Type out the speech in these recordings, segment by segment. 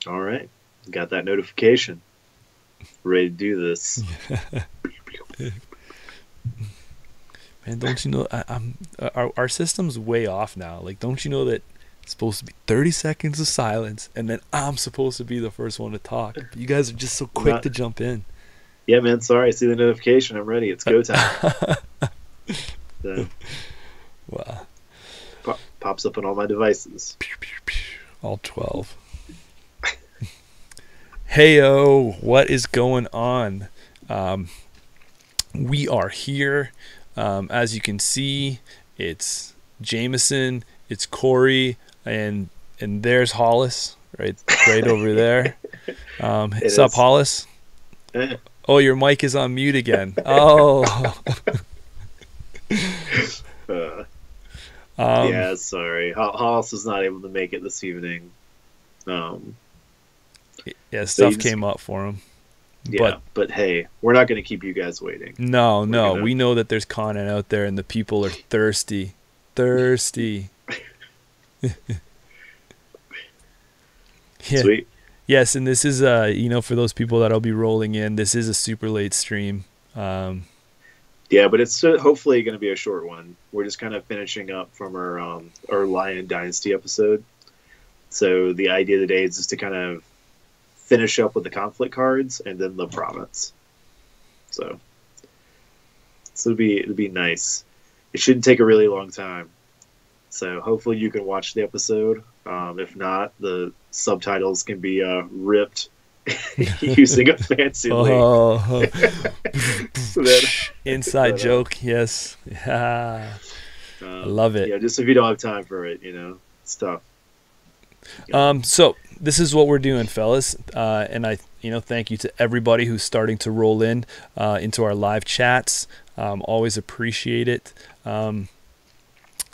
All right. Got that notification. Ready to do this. Man, don't you know our system's way off now? Like, don't you know that it's supposed to be 30 seconds of silence, and then I'm supposed to be the first one to talk? But you guys are just so quick Not. to jump in. Yeah, man. Sorry. I see the notification. I'm ready. It's go time. So, Wow. pops up on all my devices. All 12. Heyo, what is going on? We are here. As you can see, it's Jameson, it's Corey, and there's Hollis, right over there. It Sup, is. Hollis? Oh, your mic is on mute again. Oh, Uh, um, yeah, sorry. Hollis was not able to make it this evening. Um, yeah, so you stuff just, came up for him, yeah, but but hey, we're not going to keep you guys waiting. no, We're no, gonna. we know that there's content out there, and the people are thirsty, thirsty. Yeah. Sweet. Yes, and this is for those people that'll be rolling in, this is a super late stream. Um, Yeah, but it's hopefully going to be a short one. We're just kind of finishing up from our Lion Dynasty episode. So the idea of the day is just to kind of finish up with the conflict cards and then the province. So it'll be nice. It shouldn't take a really long time. So hopefully you can watch the episode. If not, the subtitles can be ripped using a fancy link. oh, So that, inside but, joke, yes. Yeah, I love it. yeah, just if you don't have time for it, it's tough. So this is what we're doing, fellas, and I, thank you to everybody who's starting to roll in into our live chats. Always appreciate it.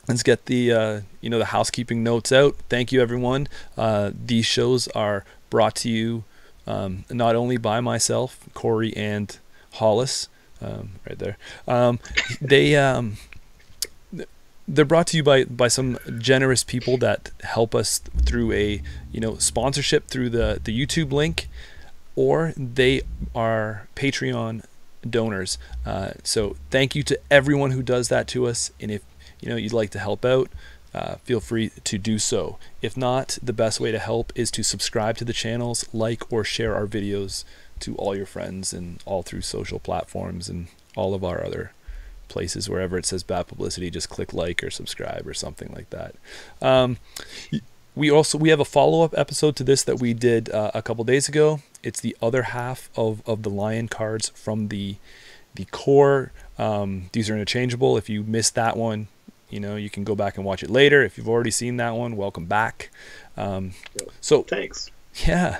Let's get the the housekeeping notes out. Thank you, everyone. These shows are brought to you not only by myself, Corey, and Hollis, right there. They're brought to you by some generous people that help us through a sponsorship through the YouTube link, or they are Patreon donors. So thank you to everyone who does that to us, and if you'd like to help out, feel free to do so. If not, the best way to help is to subscribe to the channels, like or share our videos to all your friends, and all through social platforms and all of our other places. Wherever it says bad publicity, just click like or subscribe or something like that. We have a follow-up episode to this that we did a couple days ago. It's the other half of the lion cards from the core. These are interchangeable. If you missed that one, you can go back and watch it later. If you've already seen that one, welcome back. So Thanks. yeah.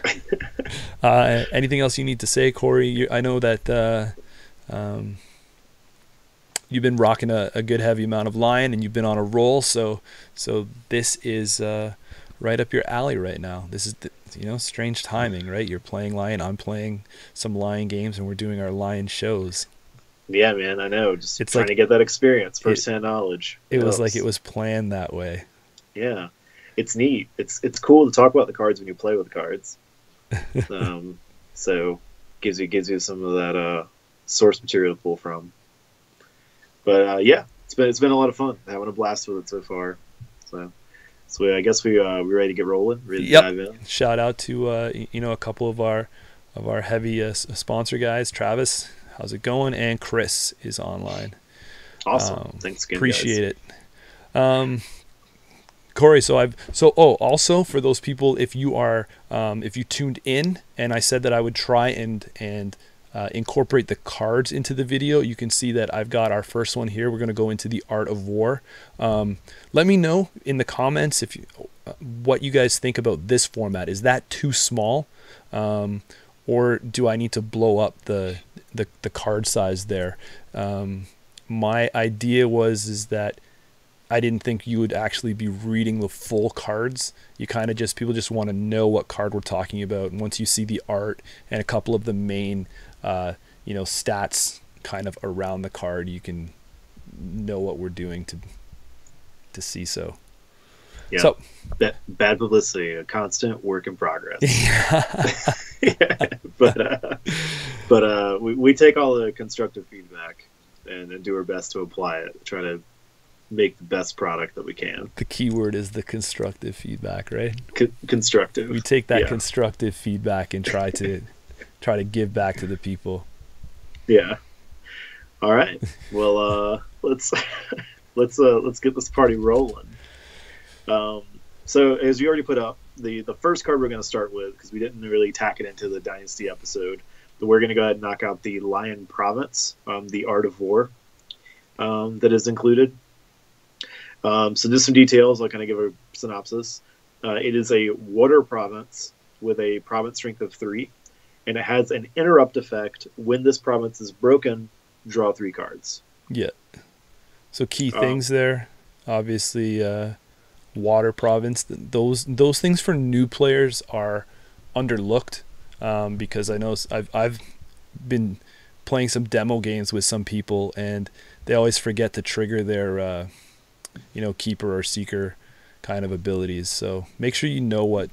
Anything else you need to say, Corey? I know that you've been rocking a good heavy amount of lion, and you've been on a roll. So this is right up your alley right now. This is strange timing, right? You're playing lion, I'm playing some lion games, and we're doing our lion shows. Yeah, man, I know. Just It's trying like to get that experience, firsthand knowledge. it was like Helps. it was planned that way. Yeah, it's neat. It's cool to talk about the cards when you play with the cards. Um, so gives you some of that source material to pull from. But yeah, it's been a lot of fun. Having a blast with it so far. So I guess we're ready to get rolling. Ready to Yep. dive in. Shout out to a couple of our heavy sponsor guys. Travis, how's it going? And Chris is online. Awesome. Thanks again, Appreciate guys. it. Corey, also for those people, if you tuned in and I said that I would try and incorporate the cards into the video, you can see that I've got our first one here. We're going to go into the Art of War. Let me know in the comments what you guys think about this format. Is that too small, or do I need to blow up the card size there? My idea is that I didn't think you would actually be reading the full cards. People just want to know what card we're talking about. And once you see the art and a couple of the main, stats kind of around the card, you can know what we're doing to see so. Yeah. So Bad publicity, a constant work in progress. yeah. Yeah. But we take all the constructive feedback and do our best to apply it. Try to make the best product that we can. The key word is the constructive feedback, right? Constructive. We take that Yeah. constructive feedback and try to give back to the people. Yeah. All right. Well, let's get this party rolling. So as you already put up, the first card we're going to start with, because we didn't really tack it into the Dynasty episode, but we're going to go ahead and knock out the Lion Province, the Art of War, that is included. So just some details. I'll kind of give a synopsis. It is a water province with a province strength of 3, and it has an interrupt effect. When this province is broken, draw 3 cards. Yeah. So key things there, obviously, water province. Those things for new players are underlooked, because I know I've been playing some demo games with some people, and they always forget to trigger their keeper or seeker kind of abilities. So make sure you know what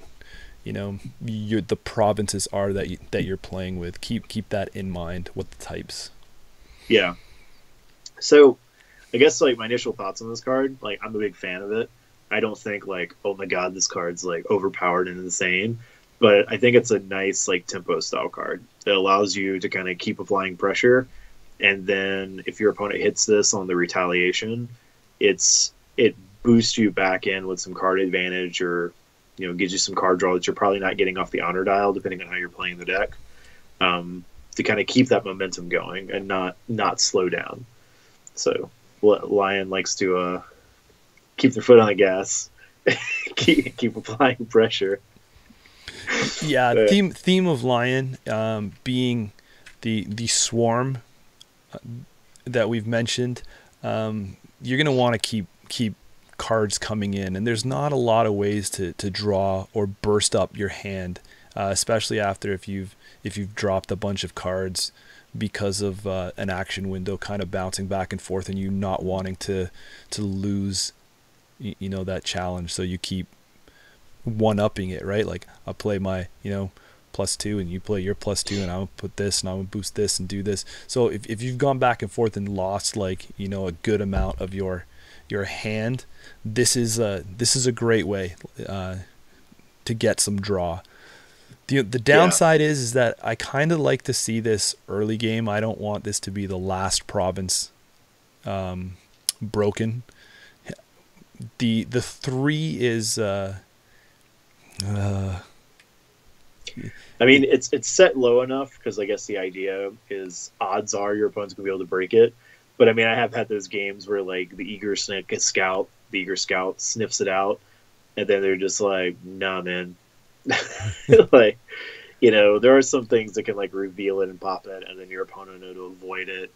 the provinces are that you're playing with. Keep that in mind. What the types. Yeah. So I guess like my initial thoughts on this card, like I'm a big fan of it. I don't think like, oh my god, this card's like overpowered and insane, but I think it's a nice like tempo style card. It allows you to kind of keep applying pressure, and then if your opponent hits this on the retaliation, it boosts you back in with some card advantage, or gives you some card draw that you're probably not getting off the honor dial, depending on how you're playing the deck, to kind of keep that momentum going and not slow down. So Lion likes to keep their foot on the gas, keep applying pressure. Yeah, theme of Lion being the swarm that we've mentioned. You're gonna want to keep cards coming in, and there's not a lot of ways to draw or burst up your hand, especially after if you've dropped a bunch of cards because of an action window kind of bouncing back and forth, and you not wanting to lose that challenge. So you keep one-upping it, right? Like I'll play my +2 and you play your +2, and I'll put this and I'll boost this and do this. So if you've gone back and forth and lost like a good amount of your hand, this is a great way to get some draw. The downside is that I kind of like to see this early game. I don't want this to be the last province broken. The 3 is I mean, it's set low enough because I guess the idea is odds are your opponent's gonna be able to break it. But I mean, I have had those games where like the eager scout sniffs it out, and then they're just like, nah, man. Like, there are some things that can like reveal it and pop it, and then your opponent know to avoid it.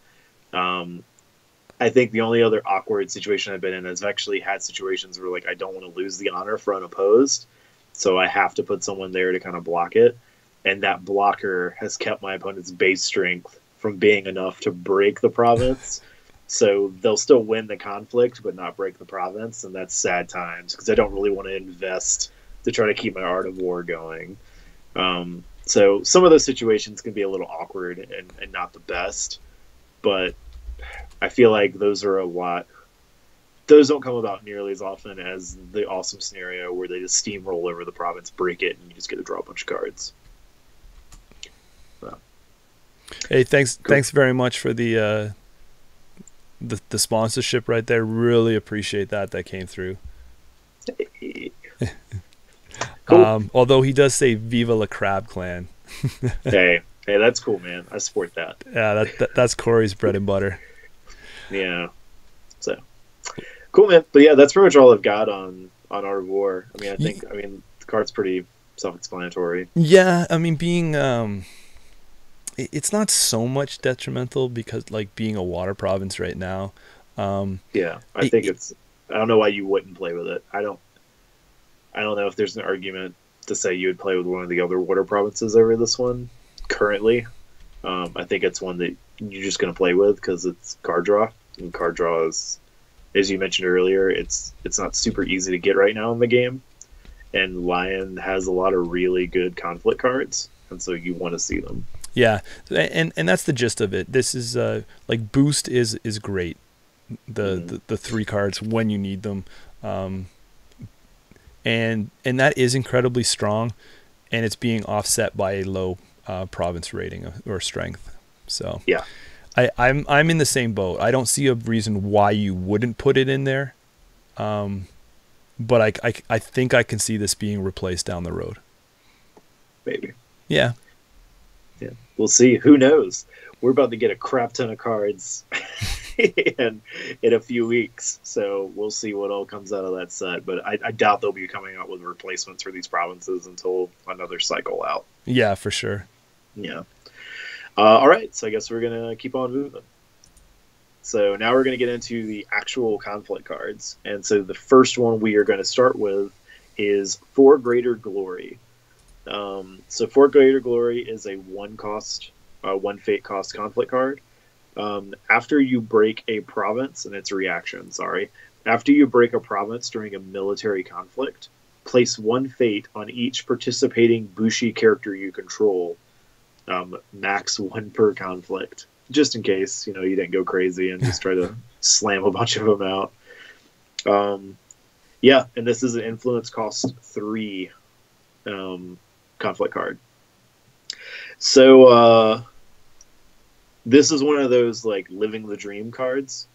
I think the only other awkward situation I've been in is I've actually had situations where like I don't want to lose the honor for unopposed, so I have to put someone there to kind of block it, and that blocker has kept my opponent's base strength from being enough to break the province. So they'll still win the conflict, but not break the province, and that's sad times because I don't really want to invest to try to keep my Art of War going. So some of those situations can be a little awkward and not the best, but I feel like those don't come about nearly as often as the awesome scenario where they just steamroll over the province, break it, and you just get to draw a bunch of cards. So. Hey, thanks very much for the sponsorship right there. Really appreciate that came through. Cool. Although he does say "Viva la Crab Clan." hey, that's cool, man. I support that. Yeah, that's Corey's bread and butter. Yeah. So cool, man. But yeah, that's pretty much all I've got on Art of War. I mean, the card's pretty self-explanatory. Yeah, I mean, being it's not so much detrimental because like being a water province right now. Yeah, I think I don't know why you wouldn't play with it. I don't know if there's an argument to say you would play with one of the other water provinces over this one currently. I think it's one that you're just going to play with because it's card draw, and card draw is as you mentioned earlier, it's not super easy to get right now in the game, and Lion has a lot of really good conflict cards, and so you want to see them. Yeah, and that's the gist of it. This is like boost is great. The 3 cards when you need them, and that is incredibly strong, and it's being offset by a low province rating or strength. So Yeah. I'm in the same boat. I don't see a reason why you wouldn't put it in there, but I think I can see this being replaced down the road. Maybe. Yeah. Yeah. We'll see. Who knows? We're about to get a crap ton of cards in a few weeks, so we'll see what all comes out of that set. But I doubt they'll be coming out with replacements for these provinces until another cycle out. Yeah, for sure. Yeah. All right, so I guess we're going to keep on moving. So now we're going to get into the actual conflict cards. And so the first one we are going to start with is For Greater Glory. So For Greater Glory is a one fate cost conflict card. After you break a province, and it's a reaction, sorry. After you break a province during a military conflict, place 1 fate on each participating Bushi character you control. Max 1 per conflict, just in case you didn't go crazy and just try to slam a bunch of them out. Yeah, and this is an influence cost 3 conflict card. So this is one of those like living the dream cards.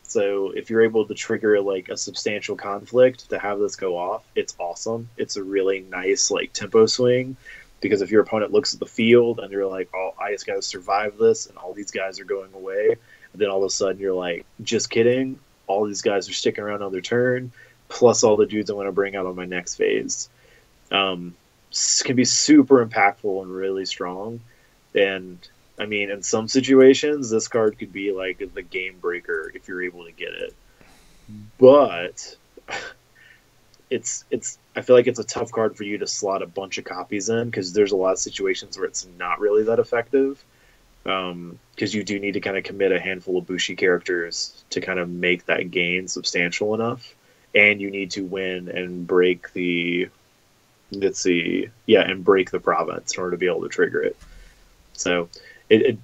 So if you're able to trigger like a substantial conflict to have this go off, it's awesome. It's a really nice like tempo swing. Because if your opponent looks at the field and you're like, oh, I just got to survive this, and all these guys are going away, and then all of a sudden you're like, just kidding, all these guys are sticking around on their turn, plus all the dudes I want to bring out on my next phase. Can be super impactful and really strong. And, I mean, in some situations, this card could be like the game breaker if you're able to get it. But I feel like it's a tough card for you to slot a bunch of copies in, because there's a lot of situations where it's not really that effective, because you do need to kind of commit a handful of Bushi characters to kind of make that gain substantial enough, and you need to win and break the province in order to be able to trigger it. So it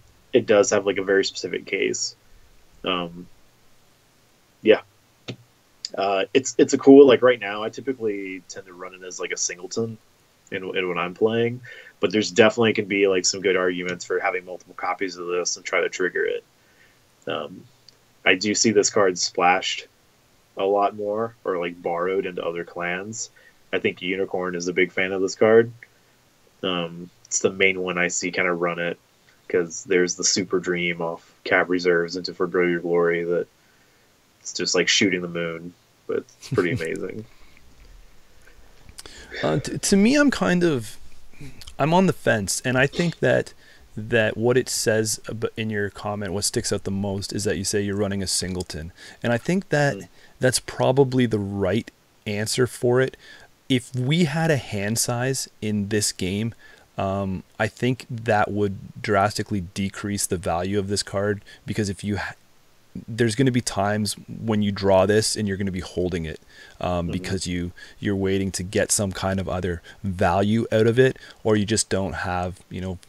does have like a very specific case. Yeah. It's a cool, like right now I typically tend to run it as like a singleton in when I'm playing, but there's definitely can be like some good arguments for having multiple copies of this and try to trigger it. I do see this card splashed a lot more, or like borrowed into other clans. I think Unicorn is a big fan of this card. It's the main one I see kind of run it, because there's the Super Dream off Cab Reserves into For Greater Glory that it's just like shooting the moon, but it's pretty amazing. To me, I'm on the fence, and I think that what it says in your comment, what sticks out the most is that you say you're running a singleton, and I think that that's probably the right answer for it. If we had a hand size in this game, I think that would drastically decrease the value of this card, because if you there's going to be times when you draw this and you're going to be holding it, because you're waiting to get some kind of either value out of it, or you just don't have,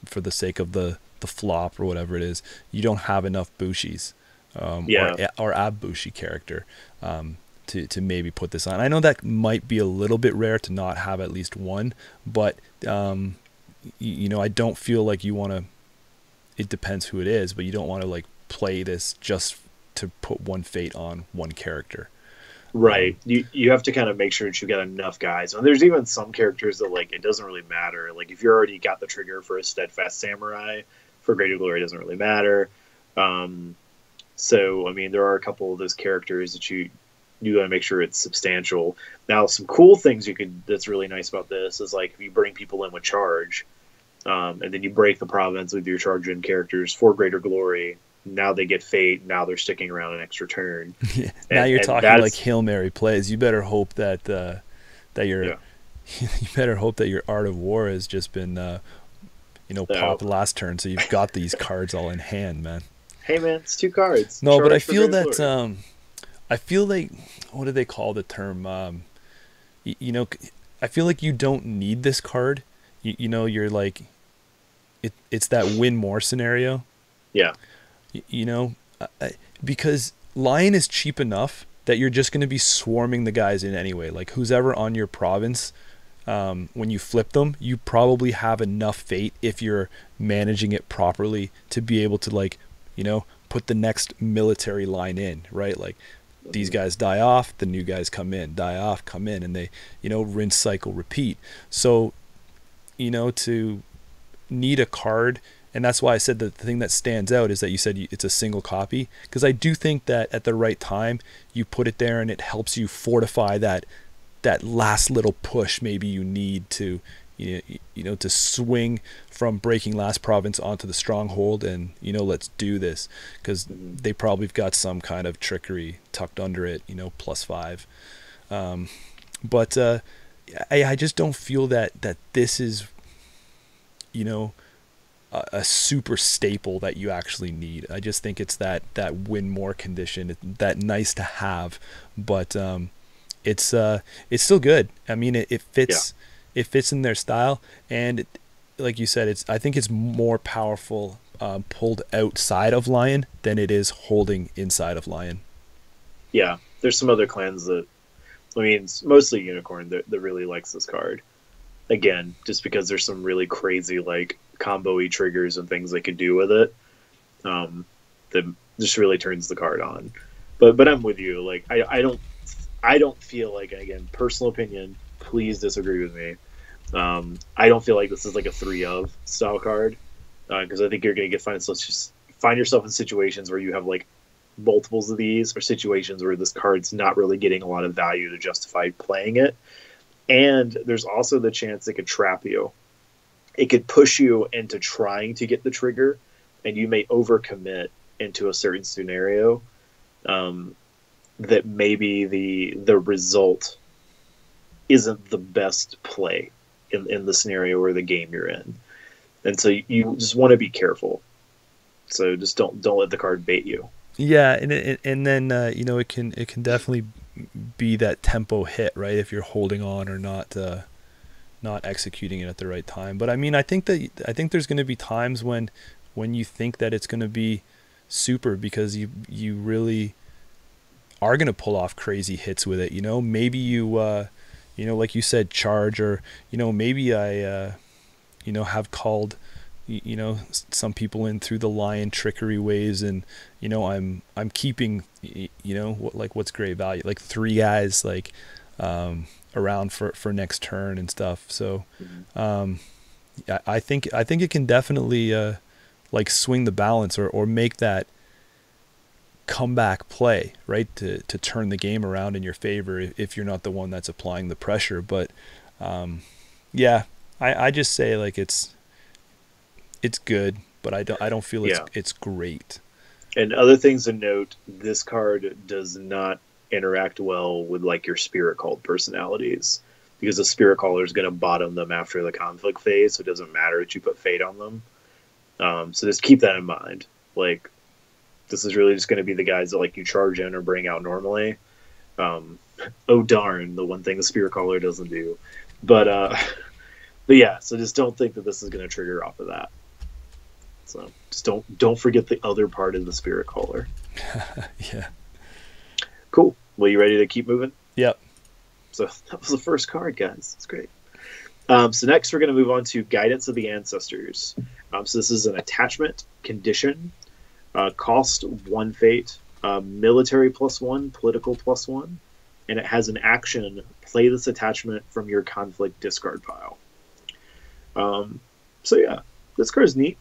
for the sake of the flop or whatever it is, you don't have enough Bushis, or ab Bushi character to maybe put this on. I know that might be a little bit rare to not have at least one, but I don't feel like you want to, it depends who it is, but you don't want to like play this just to put 1 fate on 1 character. Right. You have to kind of make sure that you got enough guys. And there's even some characters that like it doesn't really matter. Like if you already got the trigger for a Steadfast Samurai, For Greater Glory doesn't really matter. So I mean, there are a couple of those characters that you got to make sure it's substantial. Now, some cool things that's really nice about this is like if you bring people in with charge, and then you break the province with your charge in characters For Greater Glory. Now they get fate. Now they're sticking around an extra turn. Now you're talking like Hail Mary plays. You better hope that you better hope that your Art of War has just been popped last turn, so you've got these cards all in hand, man. Hey man, it's 2 cards. No, but I feel that I feel like, what do they call the term? You know, I feel like you don't need this card. You know, you're like, it's that win more scenario. Yeah. You know, because Lion is cheap enough that you're just going to be swarming the guys in anyway. Like who's ever on your province, when you flip them, you probably have enough fate if you're managing it properly to be able to, like, you know, put the next military line in, right? Like these guys die off, the new guys come in, die off, come in, and they, you know, rinse, cycle, repeat. So, you know, to need a card, and that's why I said that the thing that stands out is that you said it's a single copy, because I do think that at the right time you put it there and it helps you fortify that last little push maybe you need to, you know, to swing from breaking last province onto the stronghold, and, you know, let's do this, because they probably have got some kind of trickery tucked under it, you know, +5. But I just don't feel that this is, you know, a super staple that you actually need. I just think it's that win more condition, that nice to have, but it's still good. I mean, it fits. Yeah. It fits in their style, and like you said, I think it's more powerful pulled outside of Lion than it is holding inside of Lion. Yeah, there's some other clans that, I mean, it's mostly Unicorn that really likes this card. Again, just because there's some really crazy, like, combo-y triggers and things they could do with it, that just really turns the card on. But I'm with you. Like, I don't feel like, again, personal opinion, please disagree with me, I don't feel like this is like a 3 of style card, because I think you're going to find yourself in situations where you have like multiples of these, or situations where this card's not really getting a lot of value to justify playing it. And there's also the chance it could trap you. It could push you into trying to get the trigger, and you may overcommit into a certain scenario, that maybe the result isn't the best play in the scenario or the game you're in. And so you just want to be careful. So just don't let the card bait you. Yeah, and then you know, it can definitely be that tempo hit, right? If you're holding on or not executing it at the right time. But I mean, I think there's going to be times when you think that it's going to be super, because you really are going to pull off crazy hits with it. You know, maybe you know, like you said, charge, or, you know, maybe I you know, have called, you know, some people in through the Lion trickery ways, and, you know, I'm keeping, you know, what's great value, like 3 guys, like around for next turn and stuff. So I think it can definitely like swing the balance, or make that comeback play, right, to turn the game around in your favor if you're not the one that's applying the pressure. But yeah, I just say, like, it's good, but I don't feel it's great. And other things to note, this card does not interact well with, like, your spirit called personalities, because the spirit caller is going to bottom them after the conflict phase, so it doesn't matter that you put fate on them. So just keep that in mind. Like, this is really just going to be the guys that, like, you charge in or bring out normally. Oh darn, the one thing the spirit caller doesn't do. But yeah, so just don't think that this is going to trigger off of that. So just don't forget the other part of the spirit caller. Yeah. Cool. Well, you ready to keep moving? Yep. So that was the first card, guys. It's great. So next we're going to move on to Guidance of the Ancestors. So this is an attachment condition. Cost 1 fate, military +1, political +1, and it has an action: play this attachment from your conflict discard pile. So yeah, this card is neat.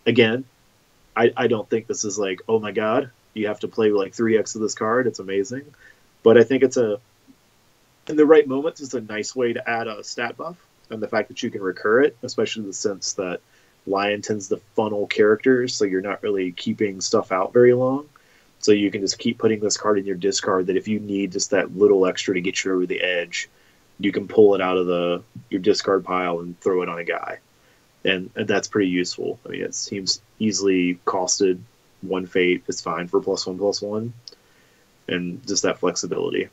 Again, I don't think this is like, oh my god, you have to play like 3x of this card. It's amazing, but I think in the right moments, it's a nice way to add a stat buff, and the fact that you can recur it, especially in the sense that Lion tends to funnel characters, so you're not really keeping stuff out very long. So you can just keep putting this card in your discard, that if you need just that little extra to get you over the edge, you can pull it out of your discard pile and throw it on a guy. And that's pretty useful. I mean, it seems easily costed, one fate is fine for +1/+1, and just that flexibility.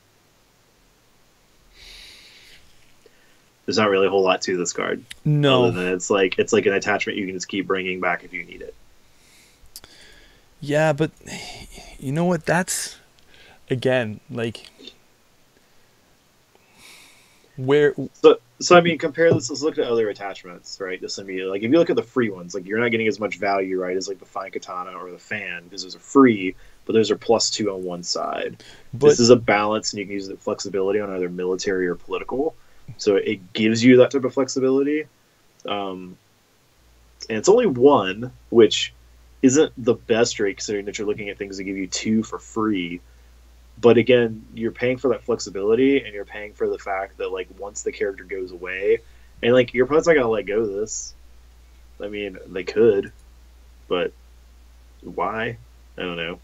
There's not really a whole lot to this card. No. Other than it's like an attachment you can just keep bringing back if you need it. Yeah, but you know what? That's, again, like, where... So I mean, compare this. Let's look at other attachments, right? Just immediately, like if you look at the free ones, like you're not getting as much value, right, as like the Fine Katana or the Fan, because those are free, but those are +2 on one side. But this is a balance, and you can use the flexibility on either military or political. So it gives you that type of flexibility. And it's only one, which isn't the best rate considering that you're looking at things that give you 2 for free. But again, you're paying for that flexibility, and you're paying for the fact that like once the character goes away, and like your opponent's not gonna let go of this. I mean, they could, but why? I don't know.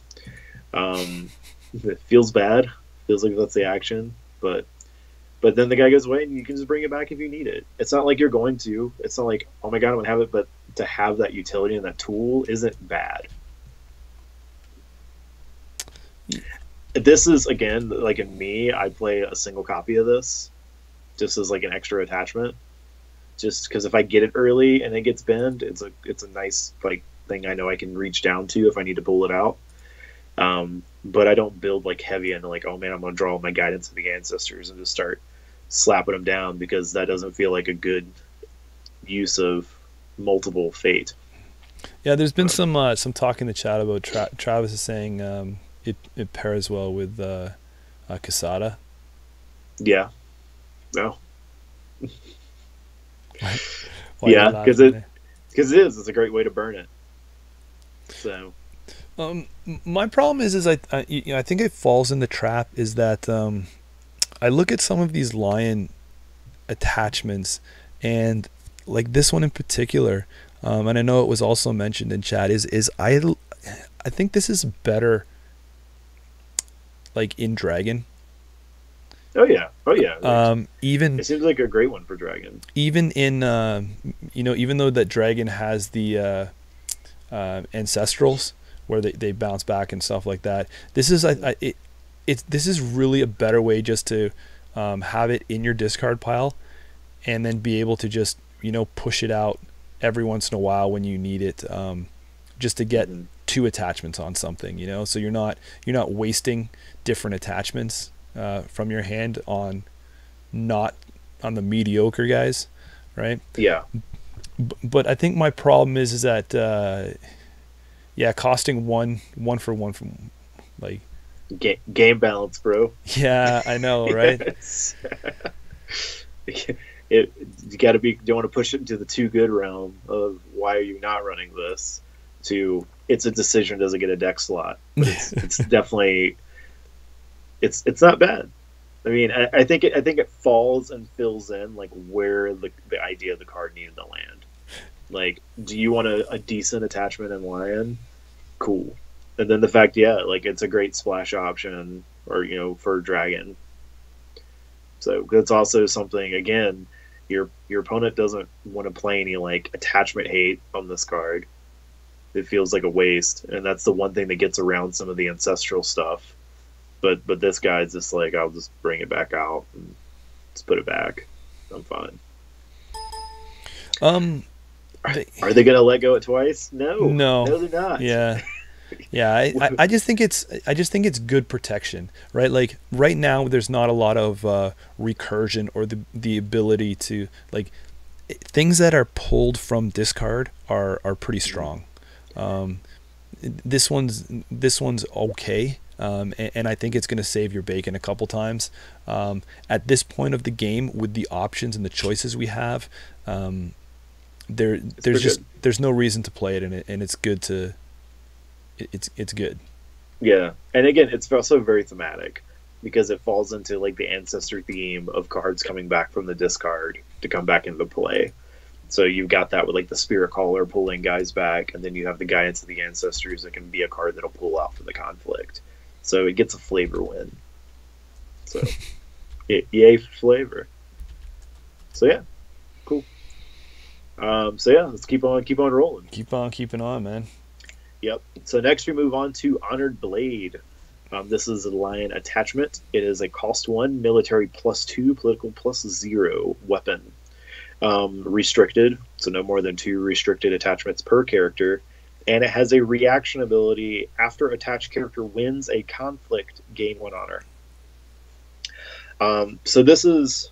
It feels bad. Feels like that's the action, but then the guy goes away, and you can just bring it back if you need it. It's not like you're going to. It's not like, oh my god, I'm gonna have it. But to have that utility and that tool isn't bad. This is, again, like in me, I play a single copy of this just as like an extra attachment, just because if I get it early and it gets bent, it's a nice like thing I know I can reach down to if I need to pull it out. But I don't build like heavy into like, oh man, I'm gonna draw my Guidance of the Ancestors and just start slapping them down, because that doesn't feel like a good use of multiple fate. Yeah, there's been some talk in the chat about Travis is saying it pairs well with Casada. Yeah. No. Yeah, because it is. It's a great way to burn it. So. My problem is I think it falls in the trap is that I look at some of these Lion attachments, and like this one in particular, and I know it was also mentioned in chat, is I think this is better like in Dragon. Oh yeah. Even it seems like a great one for Dragon. Even in even though that Dragon has the ancestrals where they bounce back and stuff like that, this is this is really a better way just to have it in your discard pile, and then be able to just push it out every once in a while when you need it, just to get 2 attachments on something, so you're not wasting different attachments from your hand on the mediocre guys, right? Yeah. But I think my problem is that costing one for one from like game balance, bro. Yeah, I know, right? You got to be. Don't want to push it into the too good realm of why are you not running this? To it's a decision, does it get a deck slot? But it's definitely it's not bad. I mean, I think it falls and fills in like where the idea of the card needed to land. Like, do you want a decent attachment in Lion? Cool. And then the fact, like it's a great splash option, or for Dragon. So that's also something. Again, your opponent doesn't want to play any like attachment hate on this card. It feels like a waste, and that's the one thing that gets around some of the ancestral stuff. But this guy's just like, I'll just bring it back out and just put it back. I'm fine. Are they gonna let go it twice? No, they're not. Yeah. I just think it's good protection, right? Like right now, there's not a lot of recursion or the ability to like things that are pulled from discard are pretty strong. This one's okay, and I think it's going to save your bacon a couple times. At this point of the game, with the options and the choices we have, there's no reason to play it, and it's good to. It's good. Yeah, and again, it's also very thematic because it falls into like the ancestor theme of cards coming back from the discard to come back into play. So you've got that with like the Spirit Caller pulling guys back, and then you have the Guidance of the Ancestors that can be a card that'll pull out from the conflict. So it gets a flavor win. So yay for flavor. So yeah, cool. So yeah, let's keep on rolling. Keep on keeping on, man. Yep. So next we move on to Honored Blade. This is a Lion attachment. It is a cost 1, military +2, political +0 weapon. Restricted, so no more than 2 restricted attachments per character. And it has a reaction ability. After attached character wins a conflict, gain 1 honor. So this is...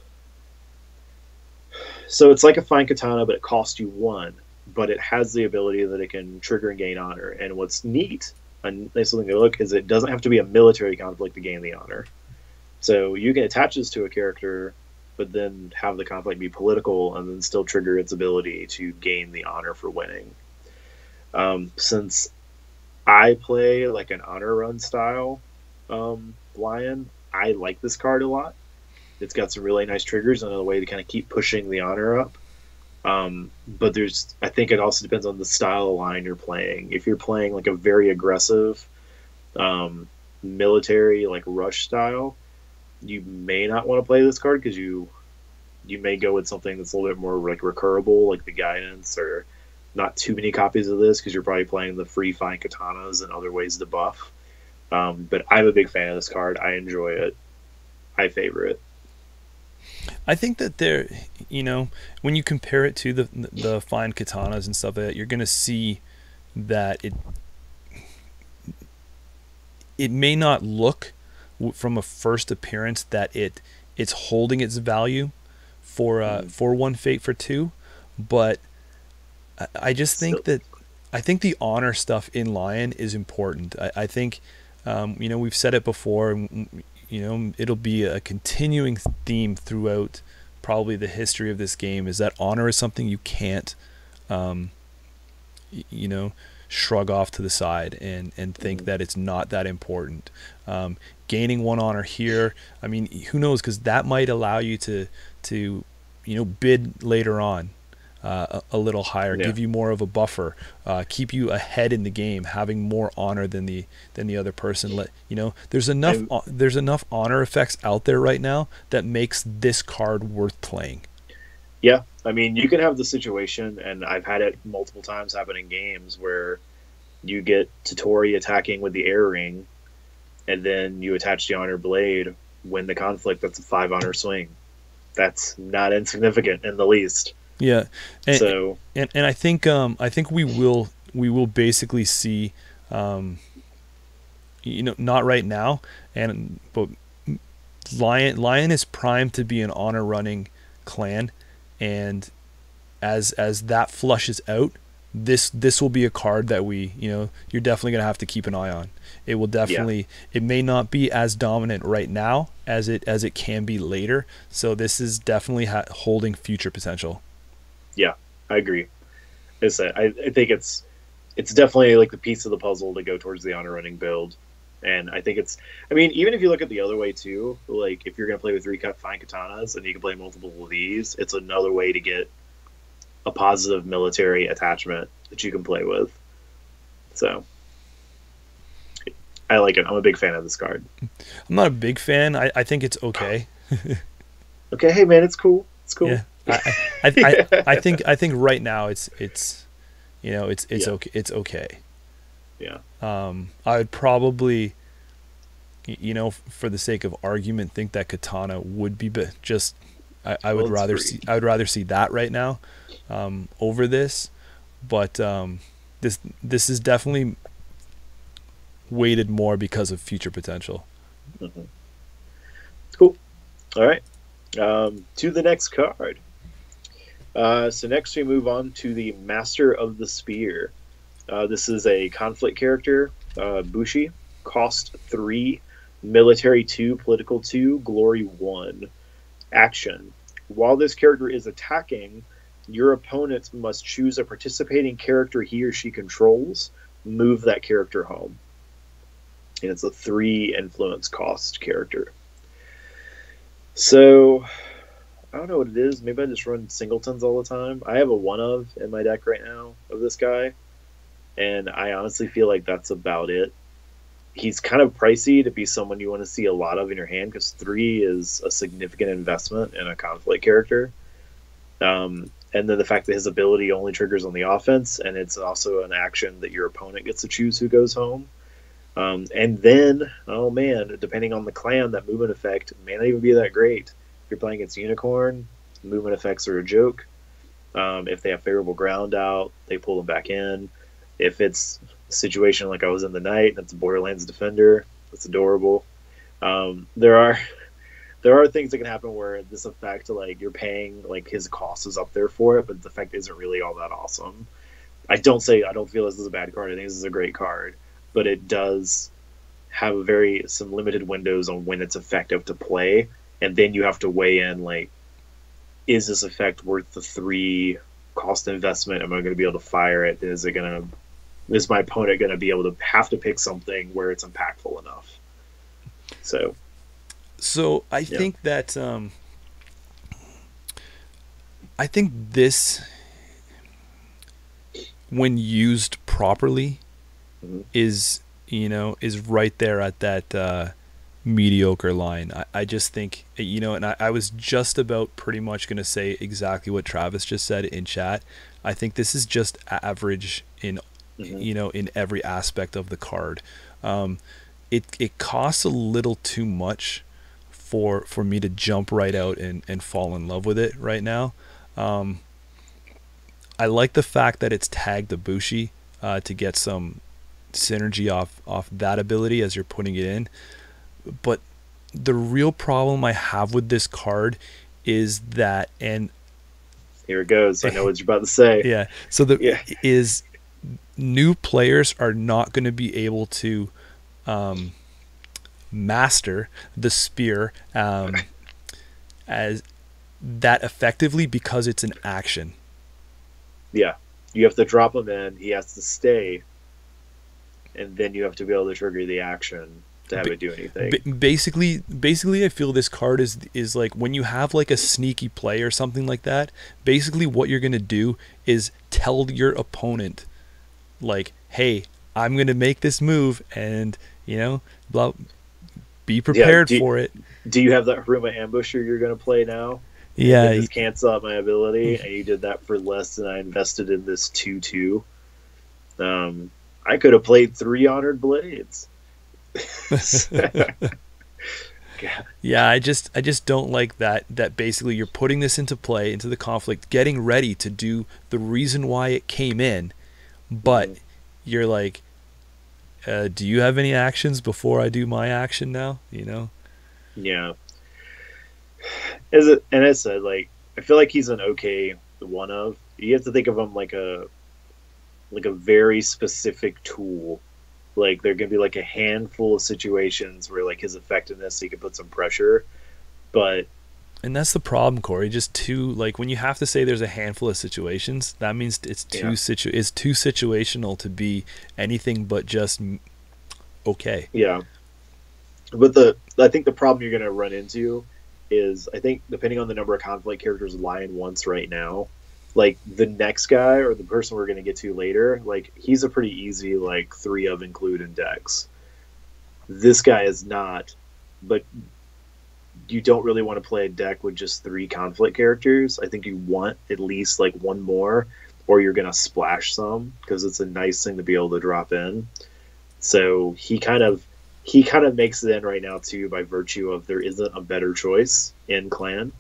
So it's like a fine katana, but it costs you 1. But it has the ability that it can trigger and gain honor. And what's neat, a nice thing to look, is it doesn't have to be a military conflict to gain the honor. So you can attach this to a character, but then have the conflict be political, and then still trigger its ability to gain the honor for winning. Since I play like an honor run style Lion, I like this card a lot. It's got some really nice triggers and a way to kind of keep pushing the honor up. But I think it also depends on the style of line you're playing. If you're playing like a very aggressive military, like rush style, you may not want to play this card because you may go with something that's a little bit more like recurable, like the guidance, or not too many copies of this because you're probably playing the free fine katanas and other ways to buff. But I'm a big fan of this card. I enjoy it. I favor it. I think that there, when you compare it to the fine katanas and stuff like that, you're going to see that it may not look from a first appearance that it's holding its value for 1 fate for 2, but I just think I think the honor stuff in Lion is important. I think we've said it before. It'll be a continuing theme throughout probably the history of this game, is that honor is something you can't, shrug off to the side and think that it's not that important. Gaining 1 honor here, I mean, who knows, because that might allow you to bid later on a little higher, give you more of a buffer, keep you ahead in the game, having more honor than the other person. There's enough honor effects out there right now that makes this card worth playing. Yeah, I mean, you can have the situation, and I've had it multiple times happen in games where you get Totori attacking with the air ring, and then you attach the honor blade, win the conflict. That's a 5 honor swing. That's not insignificant in the least. Yeah, and so I think we will basically see, not right now, but Lion is primed to be an honor running clan, and as that flushes out, this will be a card that you're definitely gonna have to keep an eye on. It will definitely, it may not be as dominant right now as it can be later. So this is definitely holding future potential. Yeah, I agree. I think it's definitely like the piece of the puzzle to go towards the honor running build. And I think even if you look at the other way too, like if you're going to play with 3 fine katanas and you can play multiple of these, it's another way to get a positive military attachment that you can play with. So I like it. I'm a big fan of this card. I'm not a big fan. I think it's okay. Okay, hey man, it's cool. It's cool. Yeah. I think right now it's okay. It's okay. Yeah. I would probably, for the sake of argument, think that katana would be just. I would rather see that right now, over this, but this is definitely weighted more because of future potential. Mm-hmm. Cool. All right. To the next card. So next we move on to the Master of the Spear. This is a conflict character, Bushi, cost 3, military 2, political 2, glory 1. Action. While this character is attacking, your opponent must choose a participating character he or she controls, move that character home. And it's a 3 influence cost character. So I don't know what it is. Maybe I just run singletons all the time. I have a 1 of in my deck right now of this guy, and I honestly feel like that's about it. He's kind of pricey to be someone you want to see a lot of in your hand, because 3 is a significant investment in a conflict character. and then the fact that his ability only triggers on the offense, and it's also an action that your opponent gets to choose who goes home. And then, oh man, depending on the clan, that movement effect may not even be that great. If you're playing against Unicorn, movement effects are a joke. If they have favorable ground out, they pull them back in. If it's a situation like I was in the night, that's a Borderlands defender. That's adorable. There are things that can happen where this effect, like you're paying, like his cost is up there for it, but the effect isn't really all that awesome. I don't feel this is a bad card. I think this is a great card, but it does have some limited windows on when it's effective to play, and then you have to weigh in like, is this effect worth the 3 cost investment? Am I going to be able to fire it? Is my opponent going to be able to have to pick something where it's impactful enough? So I think that I think this, when used properly, is right there at that mediocre line. I just think, and I was just about pretty much going to say exactly what Travis just said in chat. I think this is just average in in every aspect of the card. It costs a little too much for me to jump right out and fall in love with it right now. I like the fact that it's tagged Ibushi to get some synergy off that ability as you're putting it in. But the real problem I have with this card is that, and here it goes. I know what you're about to say. Yeah. So is new players are not going to be able to master the spear as that effectively because it's an action. Yeah. You have to drop him in. He has to stay. And then you have to be able to trigger the action to have it do anything. Basically, I feel this card is like when you have like a sneaky play or something like that. Basically, what you're gonna do is tell your opponent, like, "Hey, I'm gonna make this move, and be prepared for it." Do you have that Haruma ambusher you're gonna play now? Yeah, just cancel out my ability, and you did that for less than I invested in this 2/2. I could have played 3 Honored Blades. Yeah, I just don't like that basically you're putting this into play, into the conflict, getting ready to do the reason why it came in, but you're like, do you have any actions before I do my action now? Yeah. And I said, like, I feel like he's an okay one of. You have to think of him like a very specific tool. Like, there can be like a handful of situations where like his effectiveness, he can put some pressure, and that's the problem, Corey. Just too, like, when you have to say there's a handful of situations, that means it's too situational to be anything but just okay. Yeah. But I think the problem you're going to run into is, I think, depending on the number of conflict characters Lion wants right now, like the next guy or the person we're going to get to later, like he's a pretty easy like 3 of include in decks. This guy is not, but you don't really want to play a deck with just 3 conflict characters. I think you want at least like 1 more, or you're going to splash some because it's a nice thing to be able to drop in. So he kind of makes it in right now too by virtue of there isn't a better choice in clan.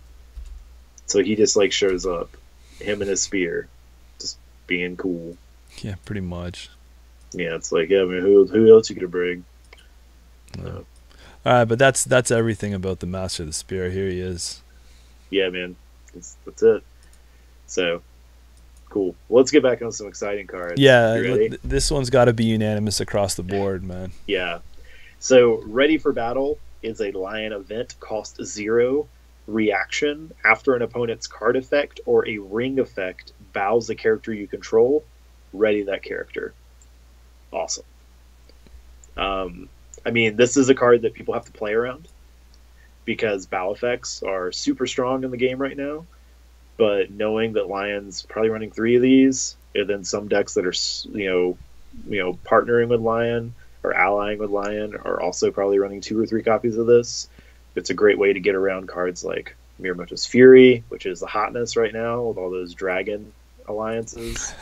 So he just like shows up. Him and his spear, just being cool. Yeah, pretty much. Yeah, it's like, yeah, I mean, who else you gonna bring? No. All right, but that's everything about the Master of the Spear. Here he is. Yeah, man, that's it. So cool. Well, let's get back on some exciting cards. Yeah, this one's got to be unanimous across the board, man. Yeah. So, Ready for Battle is a Lion event, cost 0. Reaction: after an opponent's card effect or a ring effect bows the character you control, ready that character. Awesome. I mean, this is a card that people have to play around because bow effects are super strong in the game right now. But knowing that Lion's probably running 3 of these, and then some decks that are partnering with Lion or allying with Lion are also probably running 2 or 3 copies of this. It's a great way to get around cards like Miyamoto's Fury, which is the hotness right now with all those dragon alliances.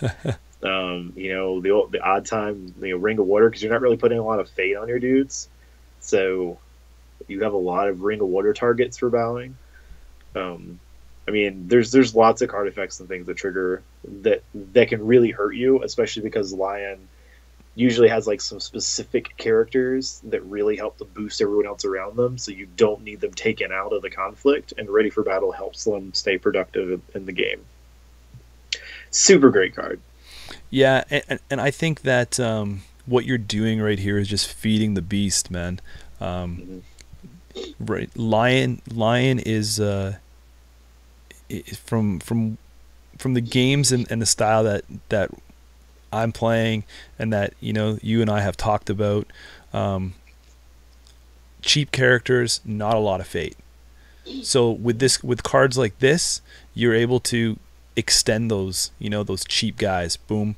The odd time, Ring of Water, because you're not really putting a lot of fate on your dudes, so you have a lot of Ring of Water targets for bowing. There's lots of card effects and things that trigger that can really hurt you, especially because Lion usually has like some specific characters that really help to boost everyone else around them, so you don't need them taken out of the conflict, and Ready for Battle helps them stay productive in the game. Super great card. Yeah, and I think that what you're doing right here is just feeding the beast, man. Right, Lion is from the games and the style that I'm playing, and that you and I have talked about. Cheap characters, not a lot of fate. So with cards like this, you're able to extend those cheap guys, boom,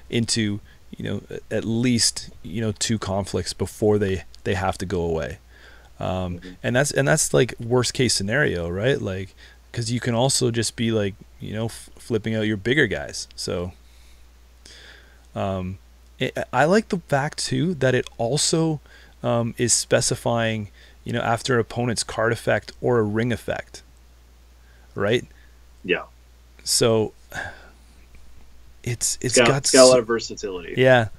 into at least 2 conflicts before they have to go away. And that's like worst case scenario, right? Like, because you can also just be like flipping out your bigger guys. So I like the fact too that it also is specifying after opponent's card effect or a ring effect, right? Yeah. So it's got a lot of versatility. Yeah,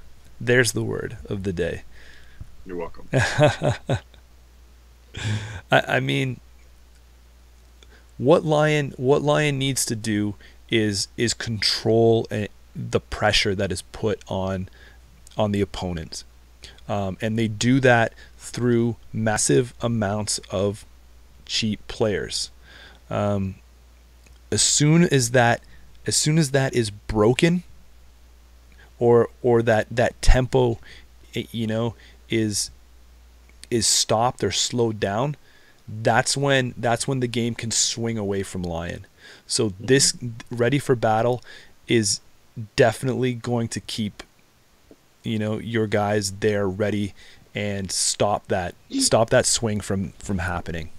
there's the word of the day. You're welcome. I mean, what Lion needs to do is control the pressure that is put on the opponent, and they do that through massive amounts of cheap players. As soon as that is broken, or that tempo, is stopped or slowed down, that's when the game can swing away from Lion. So this Ready for Battle is definitely going to keep your guys there ready and stop that swing from happening.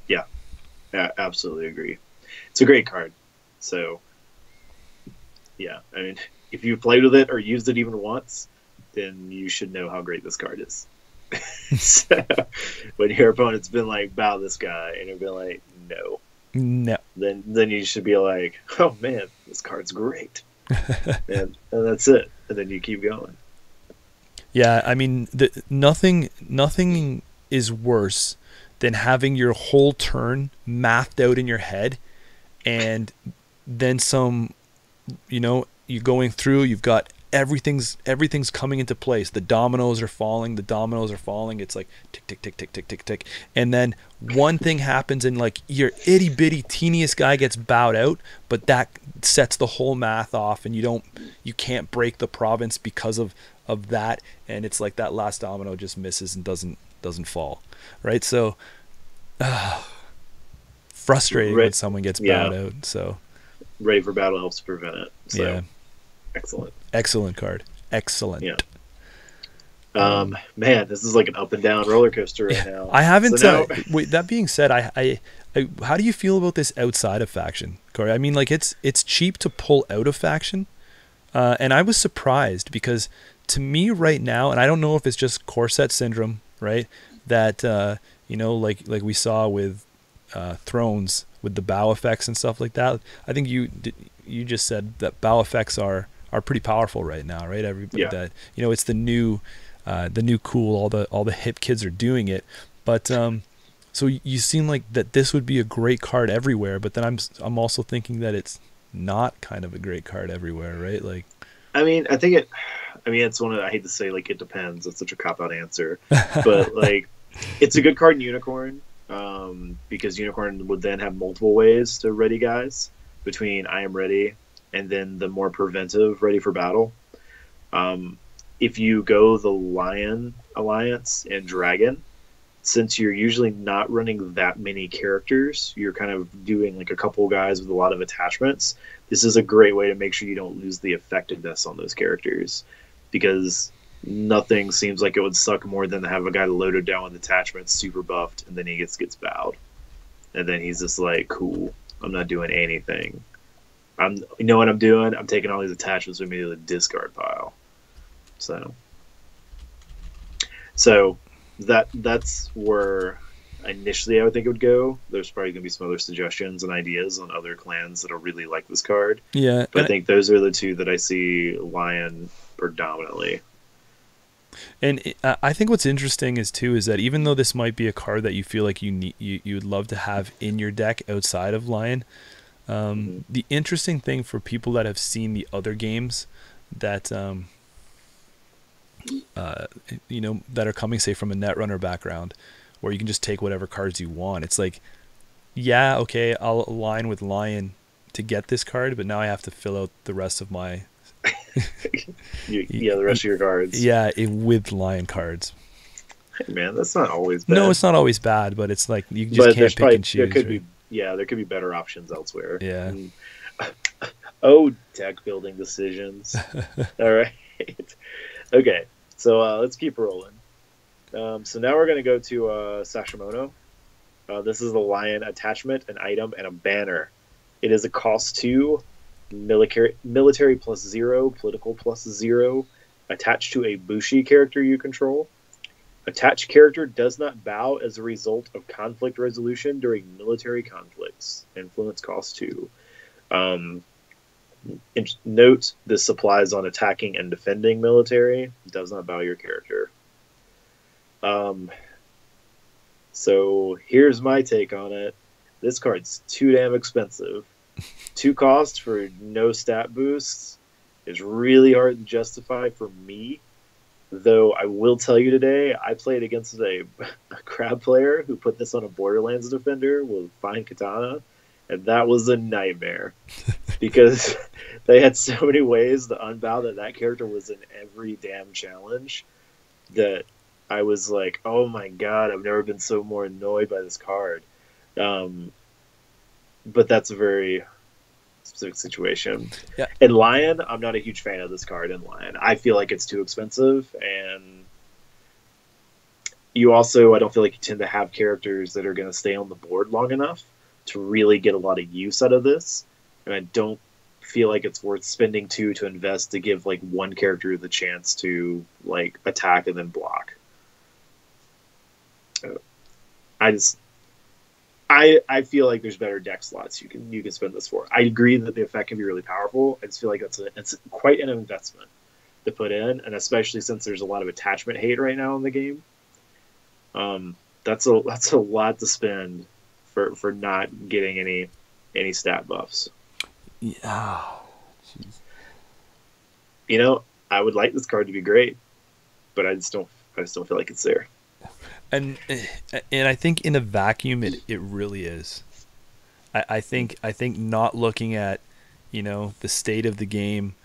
Yeah, absolutely agree. It's a great card. So, yeah, I mean, if you played with it or used it even once, then you should know how great this card is. So, when your opponent's been like, bow this guy, and you'll be like, no, then you should be like, oh man, this card's great, and that's it, and then you keep going. Yeah, I mean, nothing is worse than having your whole turn mathed out in your head, and then some, you're going through, you've got everything's coming into place. The dominoes are falling. It's like tick, tick, tick, tick, tick, tick, tick. And then one thing happens, and like your itty bitty teeniest guy gets bowed out, but that sets the whole math off, and you can't break the province because of that. And it's like that last domino just misses and doesn't fall. Right. So, frustrating when someone gets bowed out. So Ready for Battle helps prevent it. So. Yeah. Excellent card. Excellent. Yeah. Man, this is like an up and down roller coaster right now. I haven't. Wait, that being said, I how do you feel about this outside of faction, Corey? I mean, like it's cheap to pull out of faction, and I was surprised because to me right now, and I don't know if it's just core set syndrome, right? That like we saw with Thrones with the bow effects and stuff like that. I think you just said that bow effects are pretty powerful right now, right? Everybody that it's the new cool. All the hip kids are doing it, but so you seem like that this would be a great card everywhere. But then I'm also thinking that it's not kind of a great card everywhere, right? Like, I mean, it's one of, I hate to say like it depends. It's such a cop out answer, but like it's a good card in Unicorn, because Unicorn would then have multiple ways to ready guys between I am ready and then the more preventive Ready for Battle. If you go the Lion Alliance and Dragon, since you're usually not running that many characters, you're kind of doing like a couple guys with a lot of attachments. This is a great way to make sure you don't lose the effectiveness on those characters, because nothing seems like it would suck more than to have a guy loaded down with attachments, super buffed, and then he gets bowed. and then he's just like, cool, I'm not doing anything. You know what I'm doing? I'm taking all these attachments with me to the discard pile. So that's where initially I would think it would go. There's probably going to be some other suggestions and ideas on other clans that'll really like this card. Yeah. But I think those are the two that I see Lion predominantly. And I think what's interesting is that even though this might be a card that you feel like you would love to have in your deck outside of Lion, the interesting thing for people that have seen the other games that that are coming, say, from a Netrunner background, where you can just take whatever cards you want. It's like, yeah, okay, I'll align with Lion to get this card, but now I have to fill out the rest of my the rest of your cards. Yeah, with Lion cards. Hey, man, that's not always bad. No, it's not always bad, but it's like you just can't pick and choose. There could be better options elsewhere. Yeah. Deck building decisions. All right. Okay, so let's keep rolling. So now we're going to go to Sashimono. This is the Lion attachment, an item, and a banner. It is a cost 2, military +0, political +0, attached to a Bushi character you control. Attached character does not bow as a result of conflict resolution during military conflicts. Influence cost 2. Note, this applies on attacking and defending military. Does not bow your character. So here's my take on it. This card's too damn expensive. 2 cost for no stat boosts is really hard to justify for me. Though I will tell you today, I played against a crab player who put this on a Borderlands defender with fine katana, and that was a nightmare because they had so many ways to unbow that character was in every damn challenge that I was like, oh my god, I've never been so more annoyed by this card. But that's a very specific situation. Yeah. In Lion, I'm not a huge fan of this card in Lion. I feel like it's too expensive, and I don't feel like you tend to have characters that are going to stay on the board long enough to really get a lot of use out of this, and I don't feel like it's worth spending 2 to invest to give like one character the chance to like attack and then block. I feel like there's better deck slots you can spend this for. I agree that the effect can be really powerful. I just feel like it's quite an investment to put in, and especially since there's a lot of attachment hate right now in the game. That's a lot to spend for not getting any stat buffs. Yeah. I would like this card to be great, but I just don't feel like it's there. And I think in a vacuum it really is. I think not looking at the state of the game,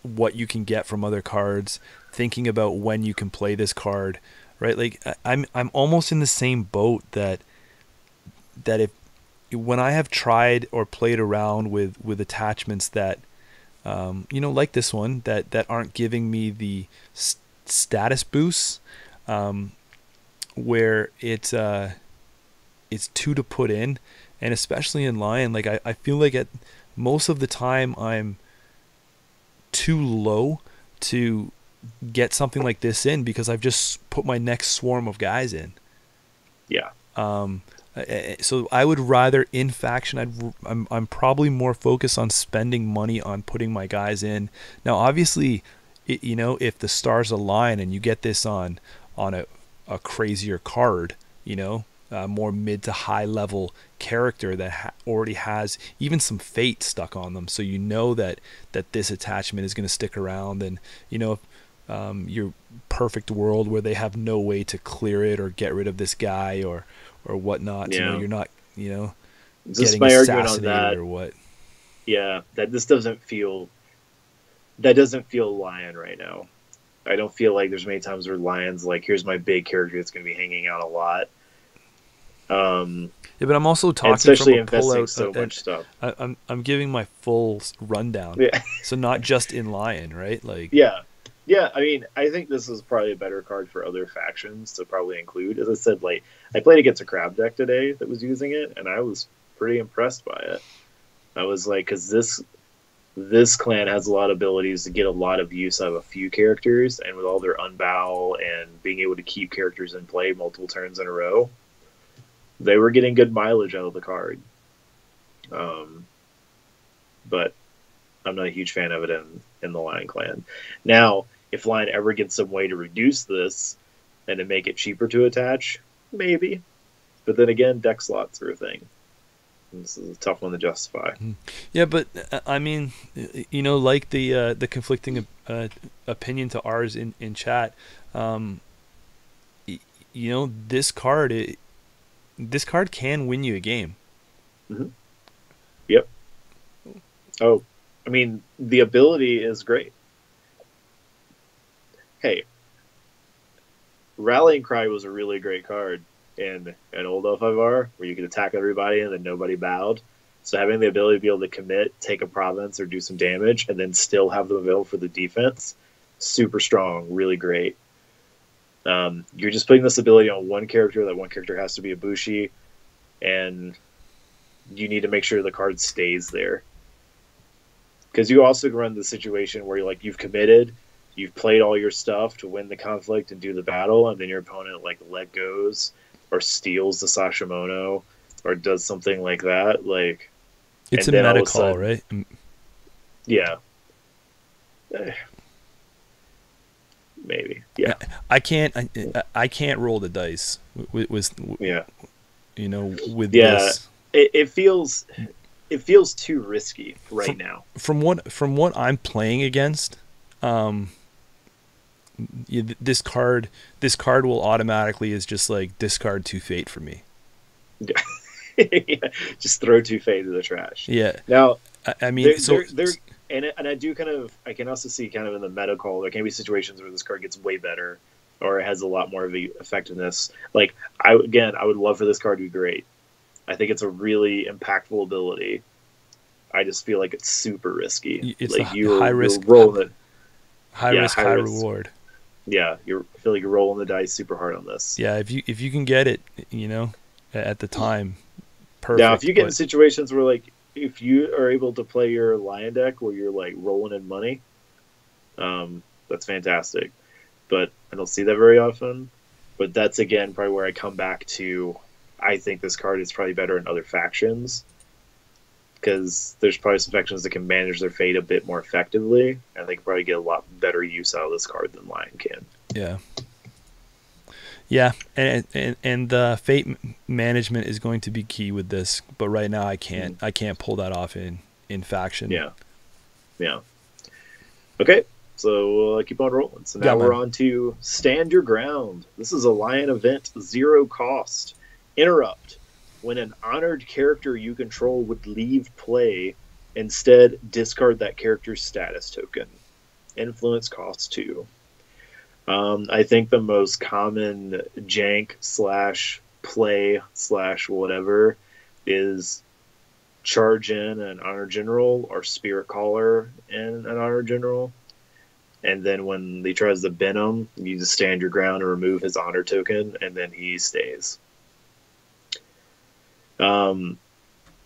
what you can get from other cards, thinking about when you can play this card, right? Like I'm almost in the same boat that if when I have tried or played around with attachments that like this one that aren't giving me the status boosts, where it's 2 to put in, and especially in Lion, like I feel like at most of the time I'm too low to get something like this in because I've just put my next swarm of guys in. Yeah. So I would rather in faction. I'm probably more focused on spending money on putting my guys in. Now, obviously, if the stars align and you get this on a crazier card, more mid to high level character that already has even some fate stuck on them, so that this attachment is going to stick around, and your perfect world where they have no way to clear it or get rid of this guy or whatnot. Yeah. You're not Just getting my argument on assassinated that, or what. Yeah, that doesn't feel Lion right now. I don't feel like there's many times where Lion's like, here's my big character that's going to be hanging out a lot. Yeah, but I'm also talking especially from a investing pullout. so much stuff. I'm giving my full rundown. Yeah. So not just in Lion, right? Like yeah, Yeah, I mean, I think this is probably a better card for other factions to probably include. As I said, like I played against a crab deck today that was using it, and I was pretty impressed by it. I was like, because this clan has a lot of abilities to get a lot of use out of a few characters, and with all their unbow and being able to keep characters in play multiple turns in a row, they were getting good mileage out of the card. But I'm not a huge fan of it in the Lion clan. Now, if Lion ever gets some way to reduce this and to make it cheaper to attach, maybe. But then again, deck slots are a thing. This is a tough one to justify. Yeah, but I mean, like the conflicting opinion to ours in chat. This card can win you a game. Mm-hmm. Yep. Oh, I mean, the ability is great. Hey, Rallying Cry was a really great card in an old L5R where you could attack everybody and then nobody bowed. So having the ability to be able to commit, take a province, or do some damage, and then still have them available for the defense, super strong, really great. You're just putting this ability on one character. That one character has to be a Bushi, and you need to make sure the card stays there. Because you also run the situation where you've committed, you've played all your stuff to win the conflict and do the battle, and then your opponent let goes or steals the Sashimono or does something like that. It's a meta call, right? Yeah. Maybe. Yeah. I can't roll the dice with yeah. With this. It feels too risky now. From what I'm playing against, this card will automatically is just discard 2 fate for me. Yeah. Yeah. Just throw 2 fate to the trash. Yeah. Now, I mean, and I do I can also see kind of in the meta call, there can be situations where this card gets way better or it has a lot more of the effectiveness. I would love for this card to be great. I think it's a really impactful ability. I just feel like it's super risky. It's high risk, high reward. Yeah, I feel like you're rolling the dice super hard on this. Yeah, if you can get it, at the time, perfect. Now, if you get in situations where if you are able to play your Lion deck where you're rolling in money, that's fantastic. But I don't see that very often. But that's again probably where I come back to. I think this card is probably better in other factions because there's probably some factions that can manage their fate a bit more effectively, and they can probably get a lot better use out of this card than Lion can. Yeah. Yeah, and the fate management is going to be key with this, but right now I can't pull that off in faction. Yeah. Okay, so we'll keep on rolling. So now we're on to Stand Your Ground. This is a Lion event, 0 cost. Interrupt. When an honored character you control would leave play, instead discard that character's status token. Influence cost 2. I think the most common jank /play /whatever is charge in an honor general or spirit caller in an honor general. And then when he tries to bin him, you just stand your ground and remove his honor token, and then he stays.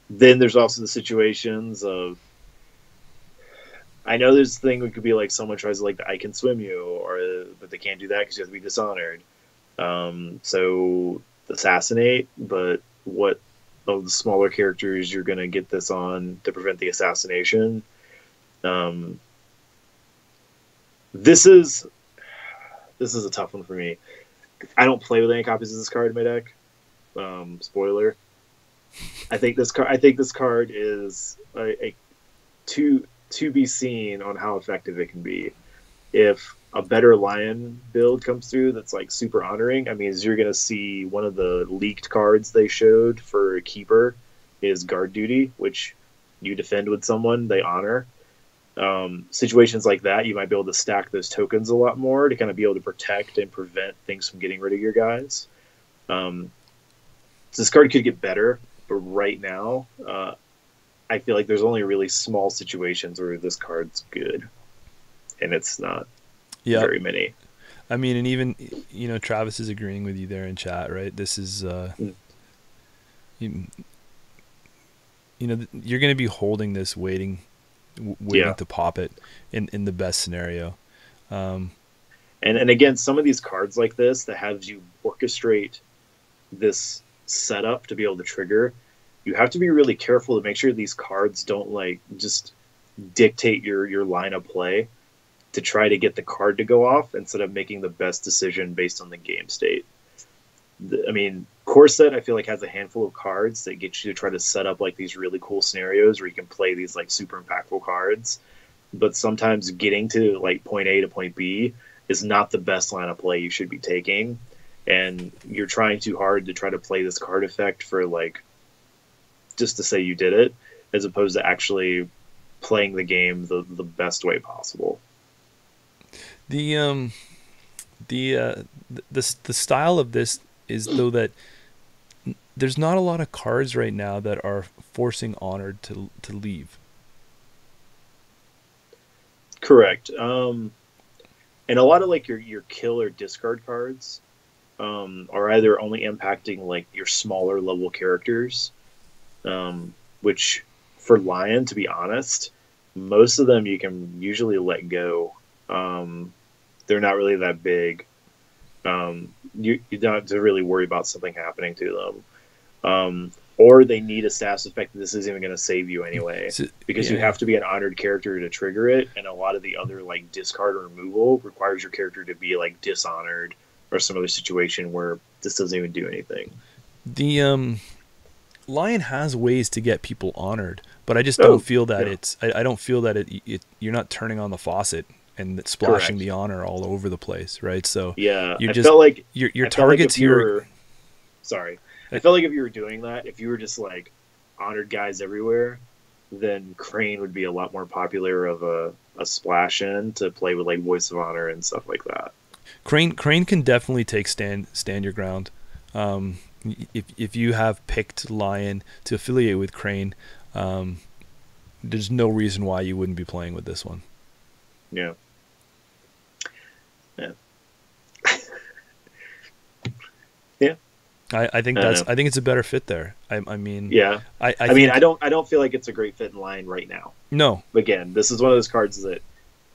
Then there's also the situations of, I know there's a thing that could be someone tries to I can swim you, but they can't do that because you have to be dishonored. So assassinate, but what of the smaller characters you're going to get this on to prevent the assassination? This is a tough one for me. I don't play with any copies of this card in my deck. Spoiler. I think this card is to be seen on how effective it can be. If a better Lion build comes through that's super honoring, I mean, you're going to see one of the leaked cards they showed for Keeper is Guard Duty, which you defend with someone, they honor. Situations like that, you might be able to stack those tokens a lot more to kind of be able to protect and prevent things from getting rid of your guys. So this card could get better, but right now, I feel like there's only really small situations where this card's good, and it's not. Yeah. very many. I mean, and even, Travis is agreeing with you there in chat, right? This is, Mm. you, you're going to be holding this, waiting Yeah. to pop it in the best scenario. And again, some of these cards like this that have you orchestrate this setup to be able to trigger, you have to be really careful to make sure these cards don't like just dictate your line of play to try to get the card to go off instead of making the best decision based on the game state. I mean, Core Set I feel like has a handful of cards that get you to try to set up like these really cool scenarios where you can play these like super impactful cards. But sometimes getting to like point A to point B is not the best line of play you should be taking. And you're trying too hard to try to play this card effect for like just to say you did it, as opposed to actually playing the game the best way possible. The the style of this is though that there's not a lot of cards right now that are forcing Honored to leave. Correct. And a lot of like your kill or discard cards are either only impacting like your smaller level characters, which for Lion, to be honest, most of them you can usually let go. They're not really that big. You don't have to really worry about something happening to them. Or they need a status effect that this isn't even going to save you anyway. Because you have to be an honored character to trigger it, and a lot of the other like discard or removal requires your character to be like dishonored or some other situation where this doesn't even do anything. The Lion has ways to get people honored, but I just don't feel that it's I don't feel that you're not turning on the faucet and splashing the honor all over the place, right? So yeah, you're felt like your targets here. Sorry, I felt like if you were doing that, if you were just like honored guys everywhere, then Crane would be a lot more popular of a splash in to play with like Voice of Honor and stuff like that. Crane can definitely take stand your ground. If you have picked Lion to affiliate with Crane, there's no reason why you wouldn't be playing with this one. Yeah. Yeah. Yeah. I think I think it's a better fit there. I mean, yeah. I mean, I don't feel like it's a great fit in Lion right now. No. Again, this is one of those cards that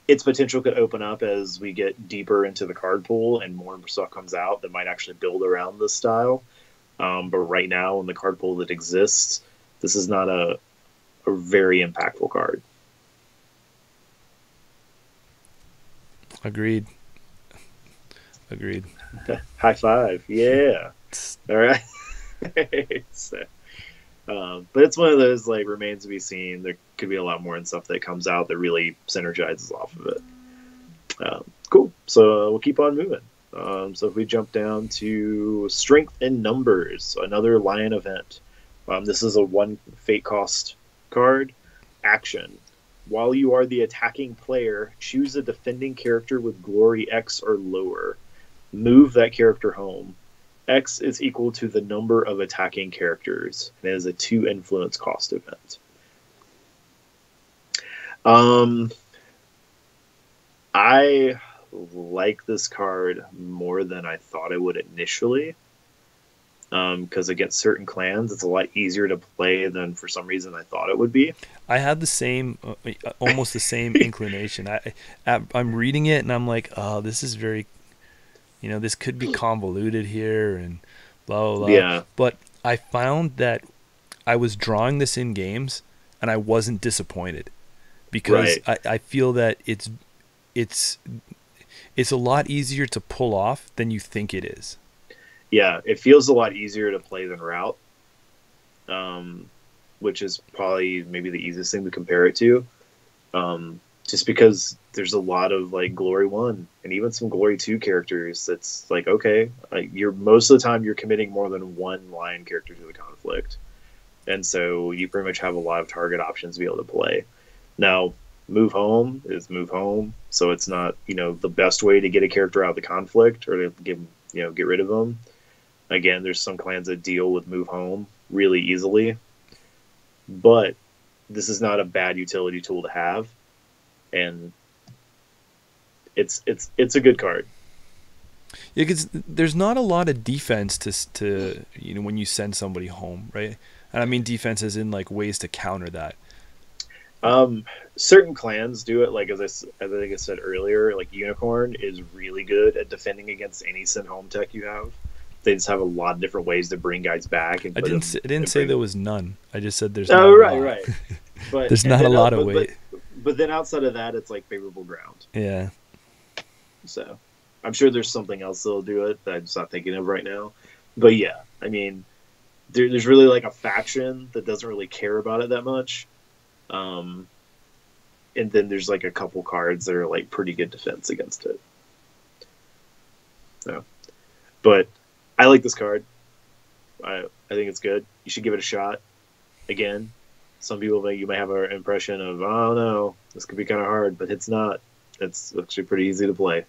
its potential could open up as we get deeper into the card pool and more stuff comes out that might actually build around this style. But right now, in the card pool that exists, this is not a very impactful card. Agreed. High five. Yeah. All right. So, but it's one of those like remains to be seen. There could be a lot more and stuff that comes out that really synergizes off of it. Cool. So we'll keep on moving. So if we jump down to Strength in Numbers, another Lion event. This is a 1 fate cost card. Action. While you are the attacking player, choose a defending character with glory X or lower. Move that character home. X is equal to the number of attacking characters. And it is a 2 influence cost event. I like this card more than I thought I would initially. Because against certain clans, it's a lot easier to play than for some reason I thought it would be. I had the same, almost the same inclination. I'm reading it and I'm like, oh, this is very, this could be convoluted here and blah, blah, blah. Yeah. But I found that I was drawing this in games and I wasn't disappointed because I feel that it's a lot easier to pull off than you think it is. Yeah, it feels a lot easier to play than Route, which is probably maybe the easiest thing to compare it to. Just because there's a lot of like Glory 1 and even some Glory 2 characters that's like, okay, you're most of the time you're committing more than one Lion character to the conflict. And so you pretty much have a lot of target options to be able to play. Now, move home is move home, so it's not, the best way to get a character out of the conflict or to get rid of them. Again, there's some clans that deal with move home really easily, but this is not a bad utility tool to have. And it's a good card. Yeah, because there's not a lot of defense to when you send somebody home, right? And I mean defense as in like ways to counter that. Certain clans do it. Like as I think I said earlier, like Unicorn is really good at defending against any send home tech you have. They just have a lot of different ways to bring guys back. And I didn't say there was none. I just said there's oh not right a lot. right. But there's not a lot of weight. But then outside of that, it's like favorable ground. Yeah. So I'm sure there's something else that'll do it that I'm just not thinking of right now. But yeah, I mean, there's really like a faction that doesn't really care about it that much. And then there's like a couple cards that are like pretty good defense against it. So, but I like this card. I think it's good. You should give it a shot. Again, some people you might have an impression of, oh no, this could be kind of hard, but it's not. It's actually pretty easy to play.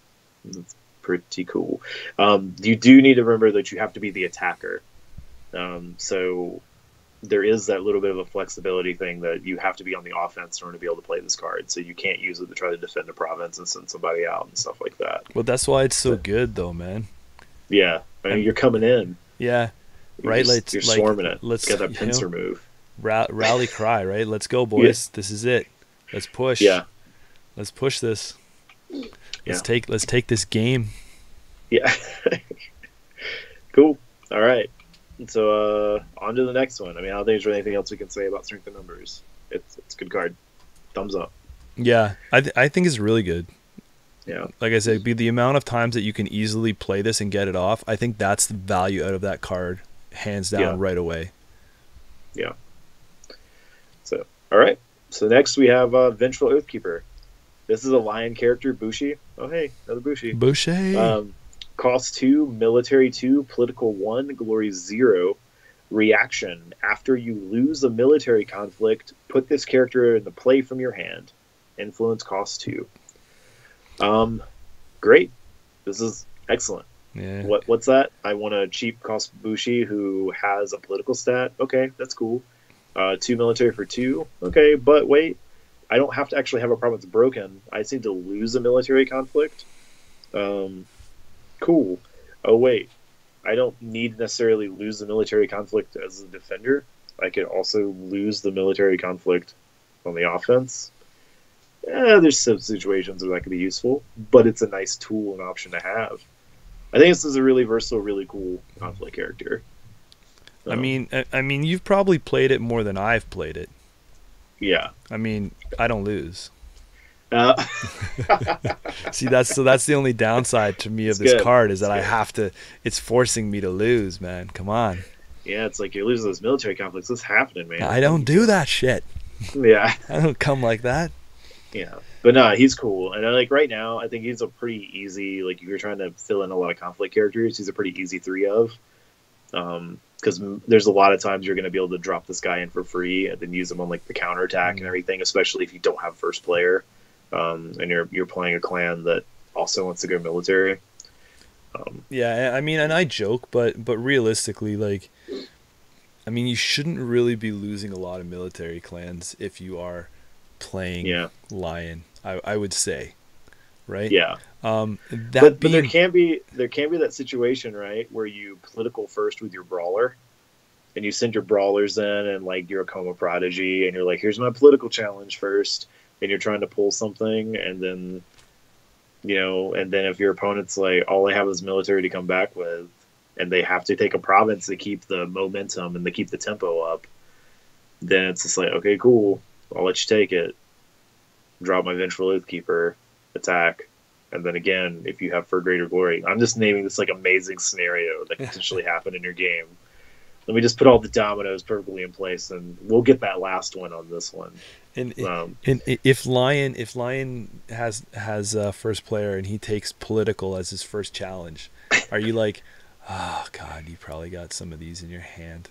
It's pretty cool. You do need to remember that you have to be the attacker. So there is that little bit of a flexibility thing that you have to be on the offense in order to be able to play this card. So you can't use it to try to defend a province and send somebody out and stuff like that. Well, that's why it's so good, though, man. Yeah, I mean, you're coming in. Yeah, right. You're swarming it. Let's get that pincer move. Rally cry, right? Let's go, boys. Yeah. This is it. Let's push. Yeah, let's push this. Let's take this game. Yeah. Cool. All right. So on to the next one. I mean, I don't think there's really anything else we can say about Strength in Numbers. It's a good card. Thumbs up. Yeah, I think it's really good. Yeah. Like I said, the amount of times that you can easily play this and get it off, I think that's the value out of that card, hands down, right away. Yeah. So, all right. So next we have Vengeful Oathkeeper. This is a lion character, Bushi. Oh, hey, another Bushi. Bushi. Cost 2, military 2, political 1, glory 0. Reaction. After you lose a military conflict, put this character in the play from your hand. Influence cost 2. Great. This is excellent. Yeah. What's that? I want a cheap cost Bushi who has a political stat. Okay, that's cool. 2 military for 2. Okay, but wait. I don't have to actually have a province broken. I just need to lose a military conflict. Cool. Oh, wait. I don't need to necessarily lose the military conflict as a defender. I could also lose the military conflict on the offense. There's some situations where that could be useful, but it's a nice tool and option to have. I think this is a really versatile, really cool conflict character. I mean, you've probably played it more than I've played it. Yeah. I mean, I don't lose. See, that's the only downside to me of this card is that I have to. It's forcing me to lose, man. Come on. Yeah, it's like you're losing those military conflicts. What's happening, man? I don't do that shit. Yeah, I don't come like that. Yeah, but no, he's cool, and like right now, I think he's a pretty easy. Like if you're trying to fill in a lot of conflict characters, he's a pretty easy 3 of. Because there's a lot of times you're going to be able to drop this guy in for free and then use him on like the counterattack and everything, especially if you don't have first player. And you're playing a clan that also wants to go military. Yeah, I mean, and I joke, but realistically, like, I mean, you shouldn't really be losing a lot of military clans if you are playing Lion. I would say, right? Yeah. But there can be that situation, right, where you political first with your brawler, and you send your brawlers in, and like you're a coma prodigy, and you're like, here's my political challenge first. And you're trying to pull something, and then, and then if your opponent's like, all they have is military to come back with, and they have to take a province to keep the momentum and to keep the tempo up, then it's just like, okay, cool, I'll let you take it. Drop my Vengeful Oathkeeper, attack, and then again, if you have For Greater Glory, I'm just naming this like amazing scenario that could potentially happen in your game. Let me just put all the dominoes perfectly in place, and we'll get that last one on this one. And if Lion has first player and he takes political as his first challenge, are you like, oh god, you probably got some of these in your hand?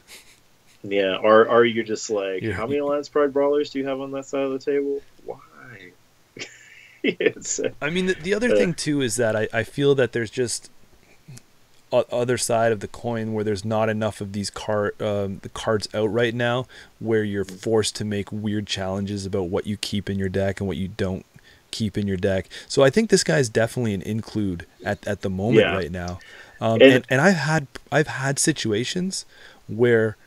Yeah, or are you just like, how many Alliance Pride brawlers do you have on that side of the table? Why? I mean, the other thing too is that I feel that there's just other side of the coin where there's not enough of these the cards out right now where you're forced to make weird challenges about what you keep in your deck and what you don't keep in your deck. So I think this guy's definitely an include at the moment Yeah. right now. And I've had situations where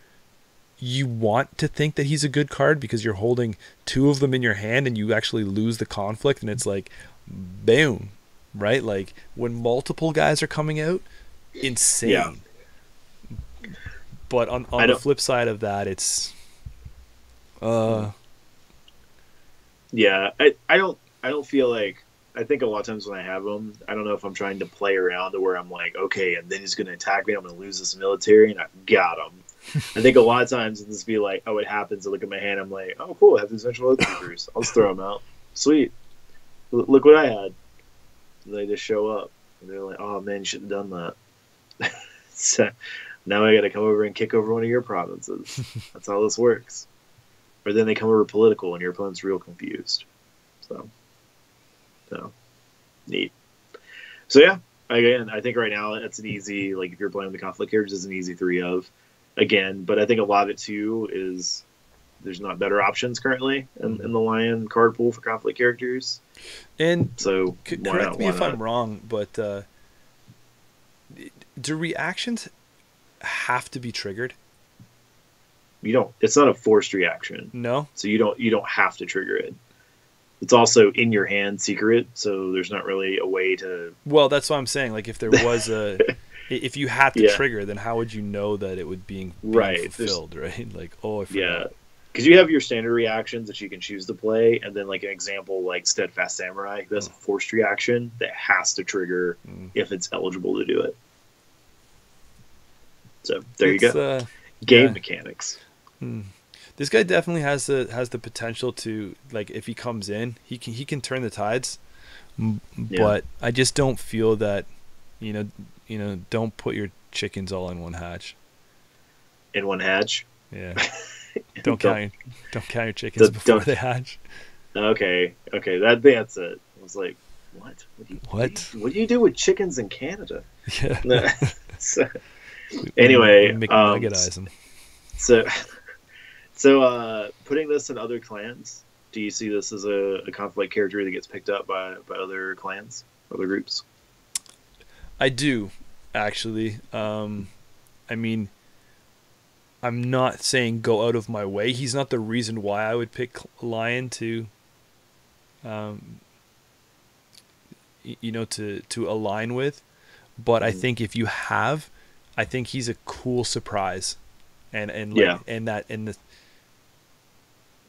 you want to think that he's a good card because you're holding two of them in your hand and you actually lose the conflict, and it's like, boom, right? Like when multiple guys are coming out, insane. Yeah. But on the flip side of that, it's yeah, I don't feel like, I think a lot of times when I have him, I don't know if I'm trying to play around to where I'm like, okay, and then he's going to attack me, I'm going to lose this military, and I've got him. I think a lot of times it'll just be like, oh, it happens. I look at my hand, I'm like, oh, cool, I have these Vengeful oathkeepers. I'll just throw them out. Sweet. Look what I had. And they just show up. And they're like, oh, man, you shouldn't have done that. So now I got to come over and kick over one of your provinces. That's how this works. Or then they come over political and your opponent's real confused. So neat. So yeah, again, I think right now it's an easy, like if you're playing with the conflict characters, it's an easy 3 of. Again, but I think a lot of it too is there's not better options currently in the Lion card pool for conflict characters. And so correct me if I'm wrong, but do reactions have to be triggered? You don't. It's not a forced reaction. No. So you don't have to trigger it. It's also in your hand secret, so there's not really a way to. Well, that's what I'm saying. Like if there was if you had to trigger, then how would you know that it would being fulfilled, right? Like, oh, I forgot. Yeah, because you have your standard reactions that you can choose to play, and then like an example like Steadfast Samurai, who has a forced reaction that has to trigger if it's eligible to do it. So there you go. Game mechanics. This guy definitely has the potential to, like, if he comes in, he can turn the tides. But I just don't feel that, you know, don't put your chickens all in one hatch. In one hatch? Yeah. Don't count your chickens before they hatch. Okay. That's it. I was like, what? What do you do with chickens in Canada? Yeah. Anyway, McNuggetize them. So putting this in other clans, do you see this as a conflict character that gets picked up by other clans, other groups? I do, actually. I mean, I'm not saying go out of my way. He's not the reason why I would pick Lion to, to align with. But I think if you have, I think he's a cool surprise, and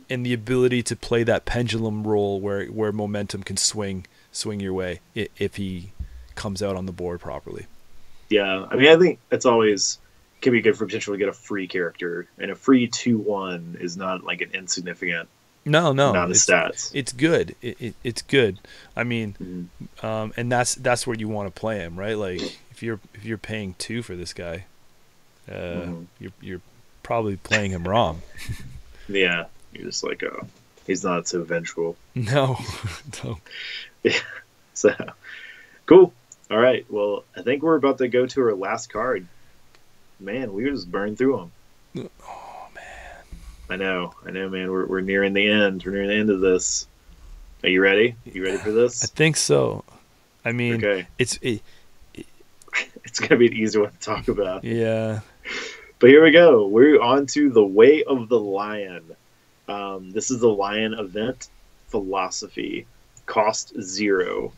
the ability to play that pendulum role where momentum can swing your way if he comes out on the board properly. Yeah, I mean, I think it's always can be good for potentially get a free character, and a free 2/1 is not like an insignificant amount of stats. It's good. It's good. I mean, and that's where you want to play him, right? Like if you're paying 2 for this guy, you're probably playing him wrong. Yeah, you're just like, he's not so vengeful. No. Yeah. So cool. All right. Well, I think we're about to go to our last card. Man, we just burned through them. Oh man. I know, man. We're nearing the end. We're nearing the end of this. Are you ready? You ready for this? I think so. I mean, okay. It's gonna be an easy one to talk about. Yeah. But here we go. We're on to the Way of the Lion. This is the Lion event philosophy. Cost 0.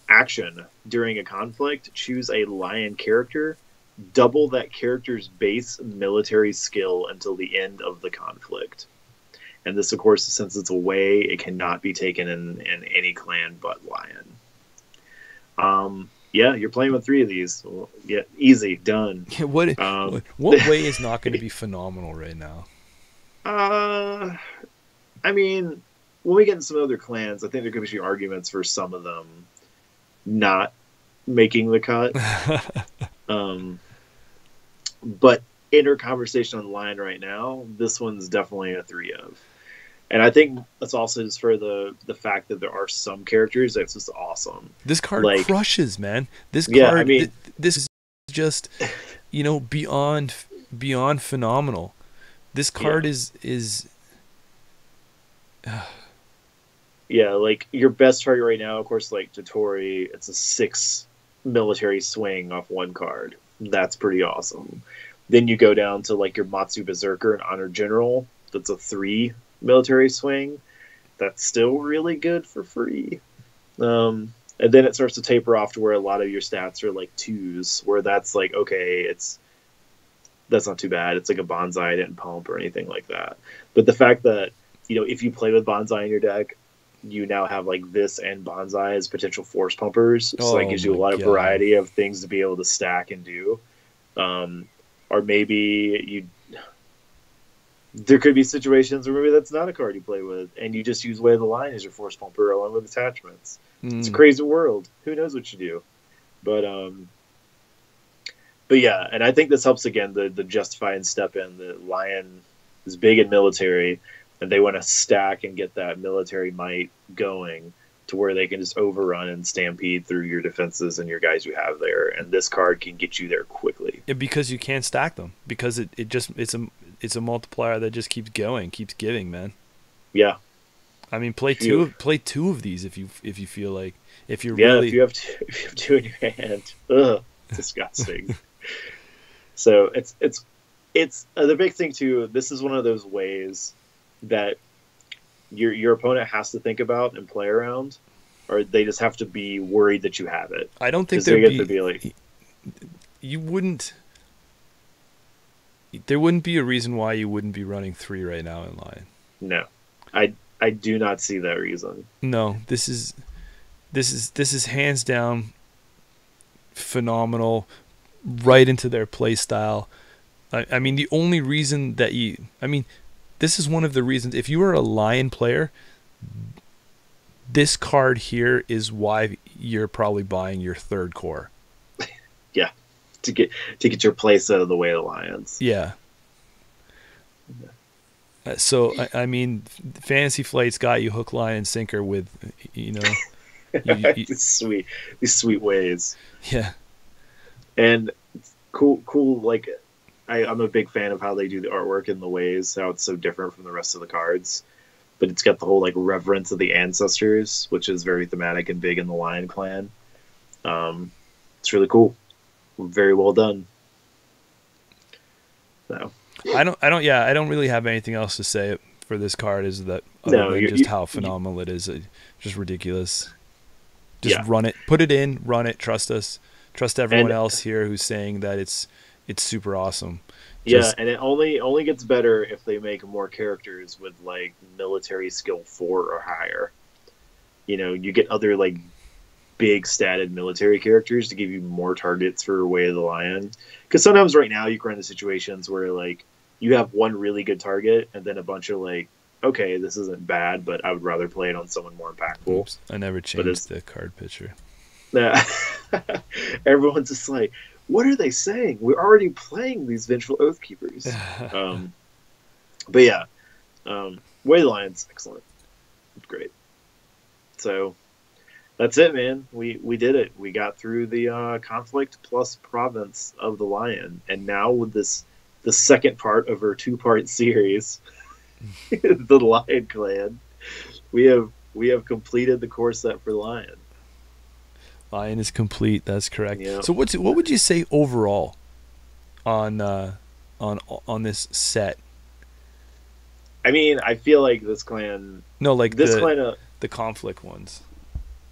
Action. During a conflict, choose a Lion character. Double that character's base military skill until the end of the conflict. And this, of course, since it's a way, it cannot be taken in any clan but Lion. Yeah, you're playing with 3 of these. Well, yeah, easy, done. What way is not going to be phenomenal right now? I mean, when we get into some other clans, I think there could be arguments for some of them not making the cut. But in our conversation online right now, this one's definitely a 3 of. And I think that's also just for the fact that there are some characters that's just awesome. This card crushes, man. This card, I mean, this is just, beyond phenomenal. This card is Yeah, like your best target right now, of course, like Totori, it's a 6 military swing off one card. That's pretty awesome. Then you go down to like your Matsu Berserker and Honor General. That's a 3 military swing. That's still really good for free. And then it starts to taper off to where a lot of your stats are like 2s, where that's like, okay, that's not too bad. It's like a Bonsai, didn't pump or anything like that. But the fact that, if you play with Bonsai in your deck, you now have like this and Bonsai as potential force pumpers. So that gives you a lot of variety of things to be able to stack and do. Or maybe there could be situations where maybe that's not a card you play with, and you just use Way of the Line as your force pumper along with attachments. It's a crazy world. Who knows what you do? But yeah, and I think this helps again the justify and step in. The Lion is big in military, and they want to stack and get that military might going to where they can just overrun and stampede through your defenses and your guys you have there. And this card can get you there quickly. Yeah, because you can't stack them, because it's a multiplier that just keeps going, keeps giving, man. Yeah. I mean, play two of these if you feel like, if you if you have two in your hand. Ugh, disgusting. So it's the big thing too. This is one of those ways that your opponent has to think about and play around, or they just have to be worried that you have it. I don't think they get to be like, you wouldn't. There wouldn't be a reason why you wouldn't be running 3 right now in Lion. No, I do not see that reason. No, this is hands down phenomenal, right into their play style. I mean, the only reason that this is one of the reasons, if you are a Lion player, this card here is why you're probably buying your 3rd core. Yeah, to get your play set of the Way of the Lions. Yeah. So I mean, Fantasy Flight's got you hook, line, and sinker with, these sweet ways. Yeah. And cool. Like, I'm a big fan of how they do the artwork and the ways, how it's so different from the rest of the cards. But it's got the whole like reverence of the ancestors, which is very thematic and big in the Lion Clan. It's really cool. Very well done. So I don't really have anything else to say for this card. Is that how phenomenal it is? Just ridiculous. Just run it, put it in, run it. Trust us. Trust everyone else here who's saying that it's super awesome. And it only gets better if they make more characters with like military skill 4 or higher. You get other like big statted military characters to give you more targets for Way of the Lion. Because sometimes right now you can run into situations where like you have one really good target and then a bunch of like, okay, this isn't bad, but I would rather play it on someone more impactful. Oops, I never changed the card picture. Yeah. Everyone's just like, what are they saying? We're already playing these Vengeful Oathkeepers. But yeah, Way of the Lion's excellent. Great. So that's it, man. We did it. We got through the conflict plus province of the Lion, and now with the second part of our 2-part series, the Lion Clan, we have completed the core set for Lion. Lion is complete. That's correct. Yeah. So what would you say overall on this set? I mean, I feel like this clan. No, like this clan. The conflict ones.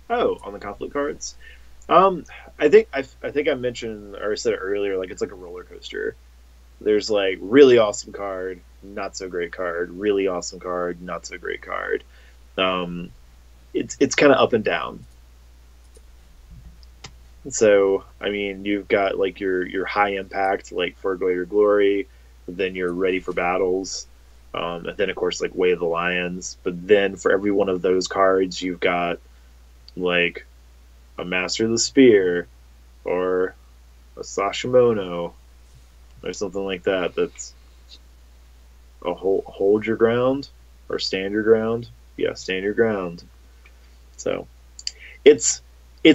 Oh, on the conflict cards. I think I mentioned or said it earlier. Like, it's like a roller coaster. There's like really awesome card, not so great card, really awesome card, not so great card. It's kind of up and down. So I mean, you've got like your high impact, like for Greater Glory, then you're ready for battles. And then of course like Way of the Lions. But then for every one of those cards, you've got like a Master of the Spear or a Sashimono or something like that. That's a hold your ground or stand your ground. Yeah, stand your ground. So it's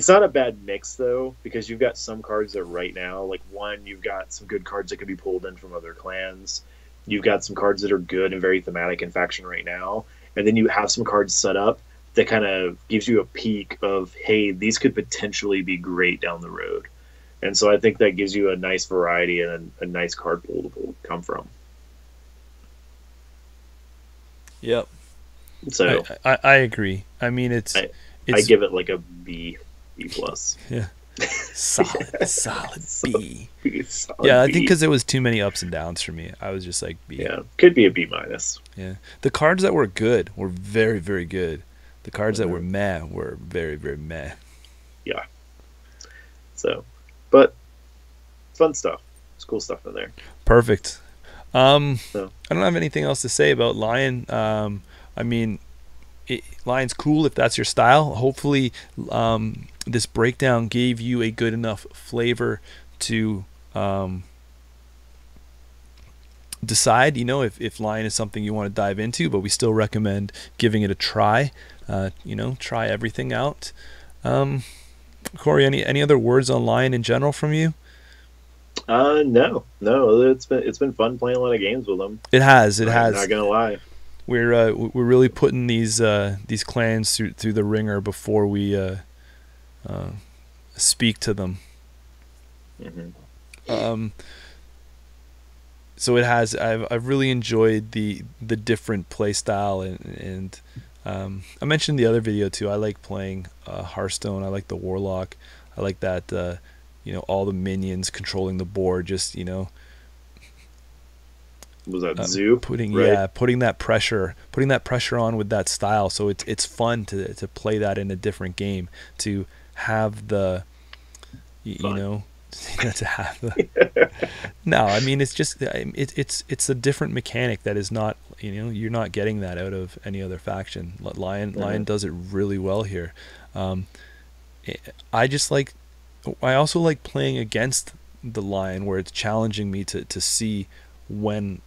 not a bad mix though, because you've got some cards that right now, like one, you've got some good cards that can be pulled in from other clans. You've got some cards that are good and very thematic in faction right now, and then you have some cards set up that kind of gives you a peek of, hey, these could potentially be great down the road. And so I think that gives you a nice variety and a nice card pool to come from. Yep. So I agree. I mean, it's I give it like a B plus. Yeah. Solid B. Solid yeah, I B. think because it was too many ups and downs for me. I was just like B. Yeah, could be a B minus. Yeah. The cards that were good were very, very good. The cards that were meh were very, very meh. Yeah. So, but fun stuff. There's cool stuff in there. Perfect. I don't have anything else to say about Lion. I mean, Lion's cool if that's your style. Hopefully, this breakdown gave you a good enough flavor to decide, if Lion is something you want to dive into, but we still recommend giving it a try. Try everything out. Corey, any other words on Lion in general from you? No. It's been fun playing a lot of games with them. It has. I'm not gonna lie. We're really putting these clans through the ringer before we speak to them. Mm-hmm. So it has. I've really enjoyed the different play style and I mentioned the other video too. I like playing Hearthstone. I like the Warlock. I like that all the minions controlling the board. Just was that Zoo? Putting that pressure on with that style. So it's fun to play that in a different game, to have the to have the no, I mean, it's just it's a different mechanic that is not, you're not getting that out of any other faction. Lion does it really well here. I also like playing against the Lion, where it's challenging me to see when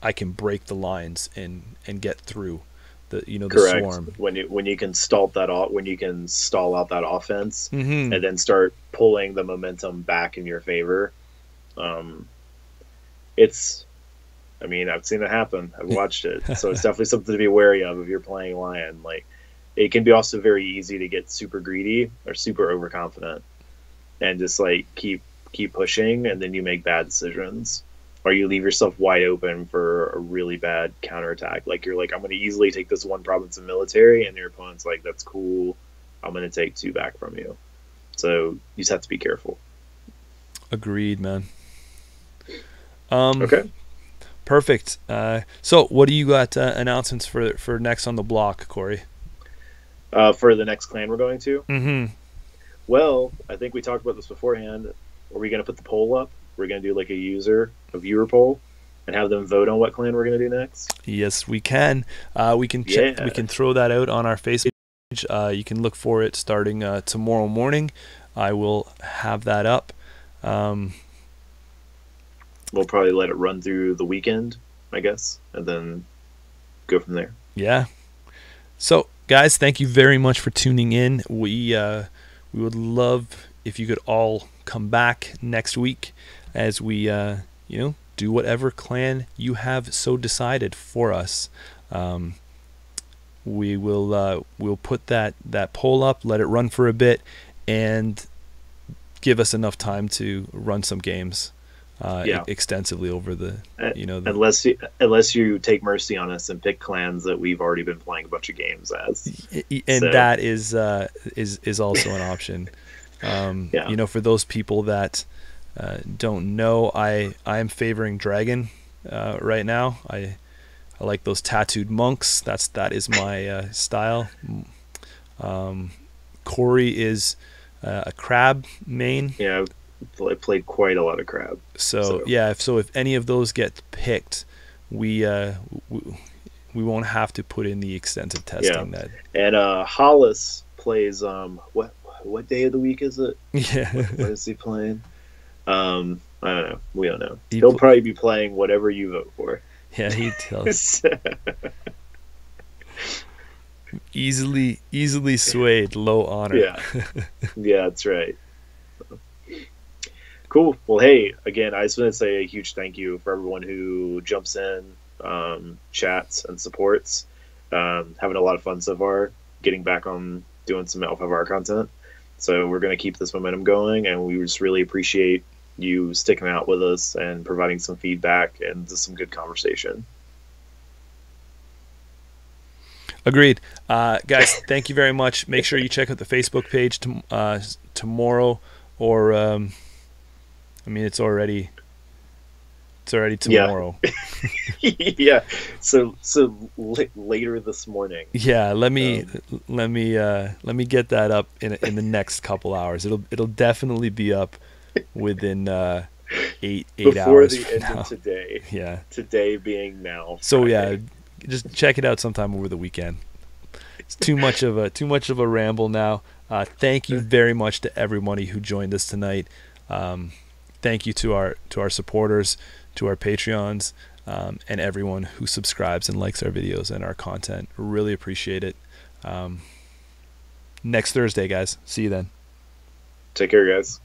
I can break the lines and get through the Correct. swarm. When you can stall out that offense, Mm-hmm. and then start pulling the momentum back in your favor. I've seen it happen. I've watched it. So it's definitely something to be wary of if you're playing Lion. Like, it can be also very easy to get super greedy or super overconfident and just like keep pushing, and then you make bad decisions. Or you leave yourself wide open for a really bad counterattack. Like, you're like, I'm going to easily take this one province of military, and your opponent's like, that's cool, I'm going to take 2 back from you. So you just have to be careful. Agreed, man. Okay. Perfect. So what do you got announcements for next on the block, Corey? For the next clan we're going to? Mm-hmm. Well, I think we talked about this beforehand. Are we going to put the poll up? We're going to do like a viewer poll and have them vote on what clan we're going to do next? Yes, we can. We can throw that out on our Facebook page. You can look for it starting tomorrow morning. I will have that up. We'll probably let it run through the weekend, I guess, and then go from there. Yeah. So, guys, thank you very much for tuning in. We would love if you could all come back next week as we do whatever clan you have so decided for us. We'll put that poll up, let it run for a bit, and give us enough time to run some games extensively over the unless you take mercy on us and pick clans that we've already been playing a bunch of games as, and that is also an option. For those people that don't know, I am favoring Dragon right now. I like those tattooed monks. That is my style. Corey is a crab main. Yeah, I played quite a lot of crab. So if any of those get picked, we won't have to put in the extensive testing. Yeah. And Hollis plays what day of the week is it? Yeah. What is he playing? I don't know. We don't know. He'll probably be playing whatever you vote for. Yeah, he tells. Easily swayed, low honor. Yeah. Yeah, that's right. Cool. Well, hey, again, I just want to say a huge thank you for everyone who jumps in, chats, and supports. Having a lot of fun so far. getting back on doing some Alpha VAR content. So we're going to keep this momentum going, and we just really appreciate you sticking out with us and providing some feedback and just some good conversation. Agreed. Guys, thank you very much. Make sure you check out the Facebook page tomorrow, or I mean, it's already tomorrow. Yeah. So later this morning. Yeah. Let me get that up in the next couple hours. It'll definitely be up within 8 before hours the from end now. of today. Yeah. Today being now. So Friday. yeah, just check it out sometime over the weekend. It's too much of a ramble now. Thank you very much to everybody who joined us tonight. Thank you to our supporters, to our Patreons, and everyone who subscribes and likes our videos and our content. Really appreciate it. Next Thursday, guys. See you then. Take care, guys.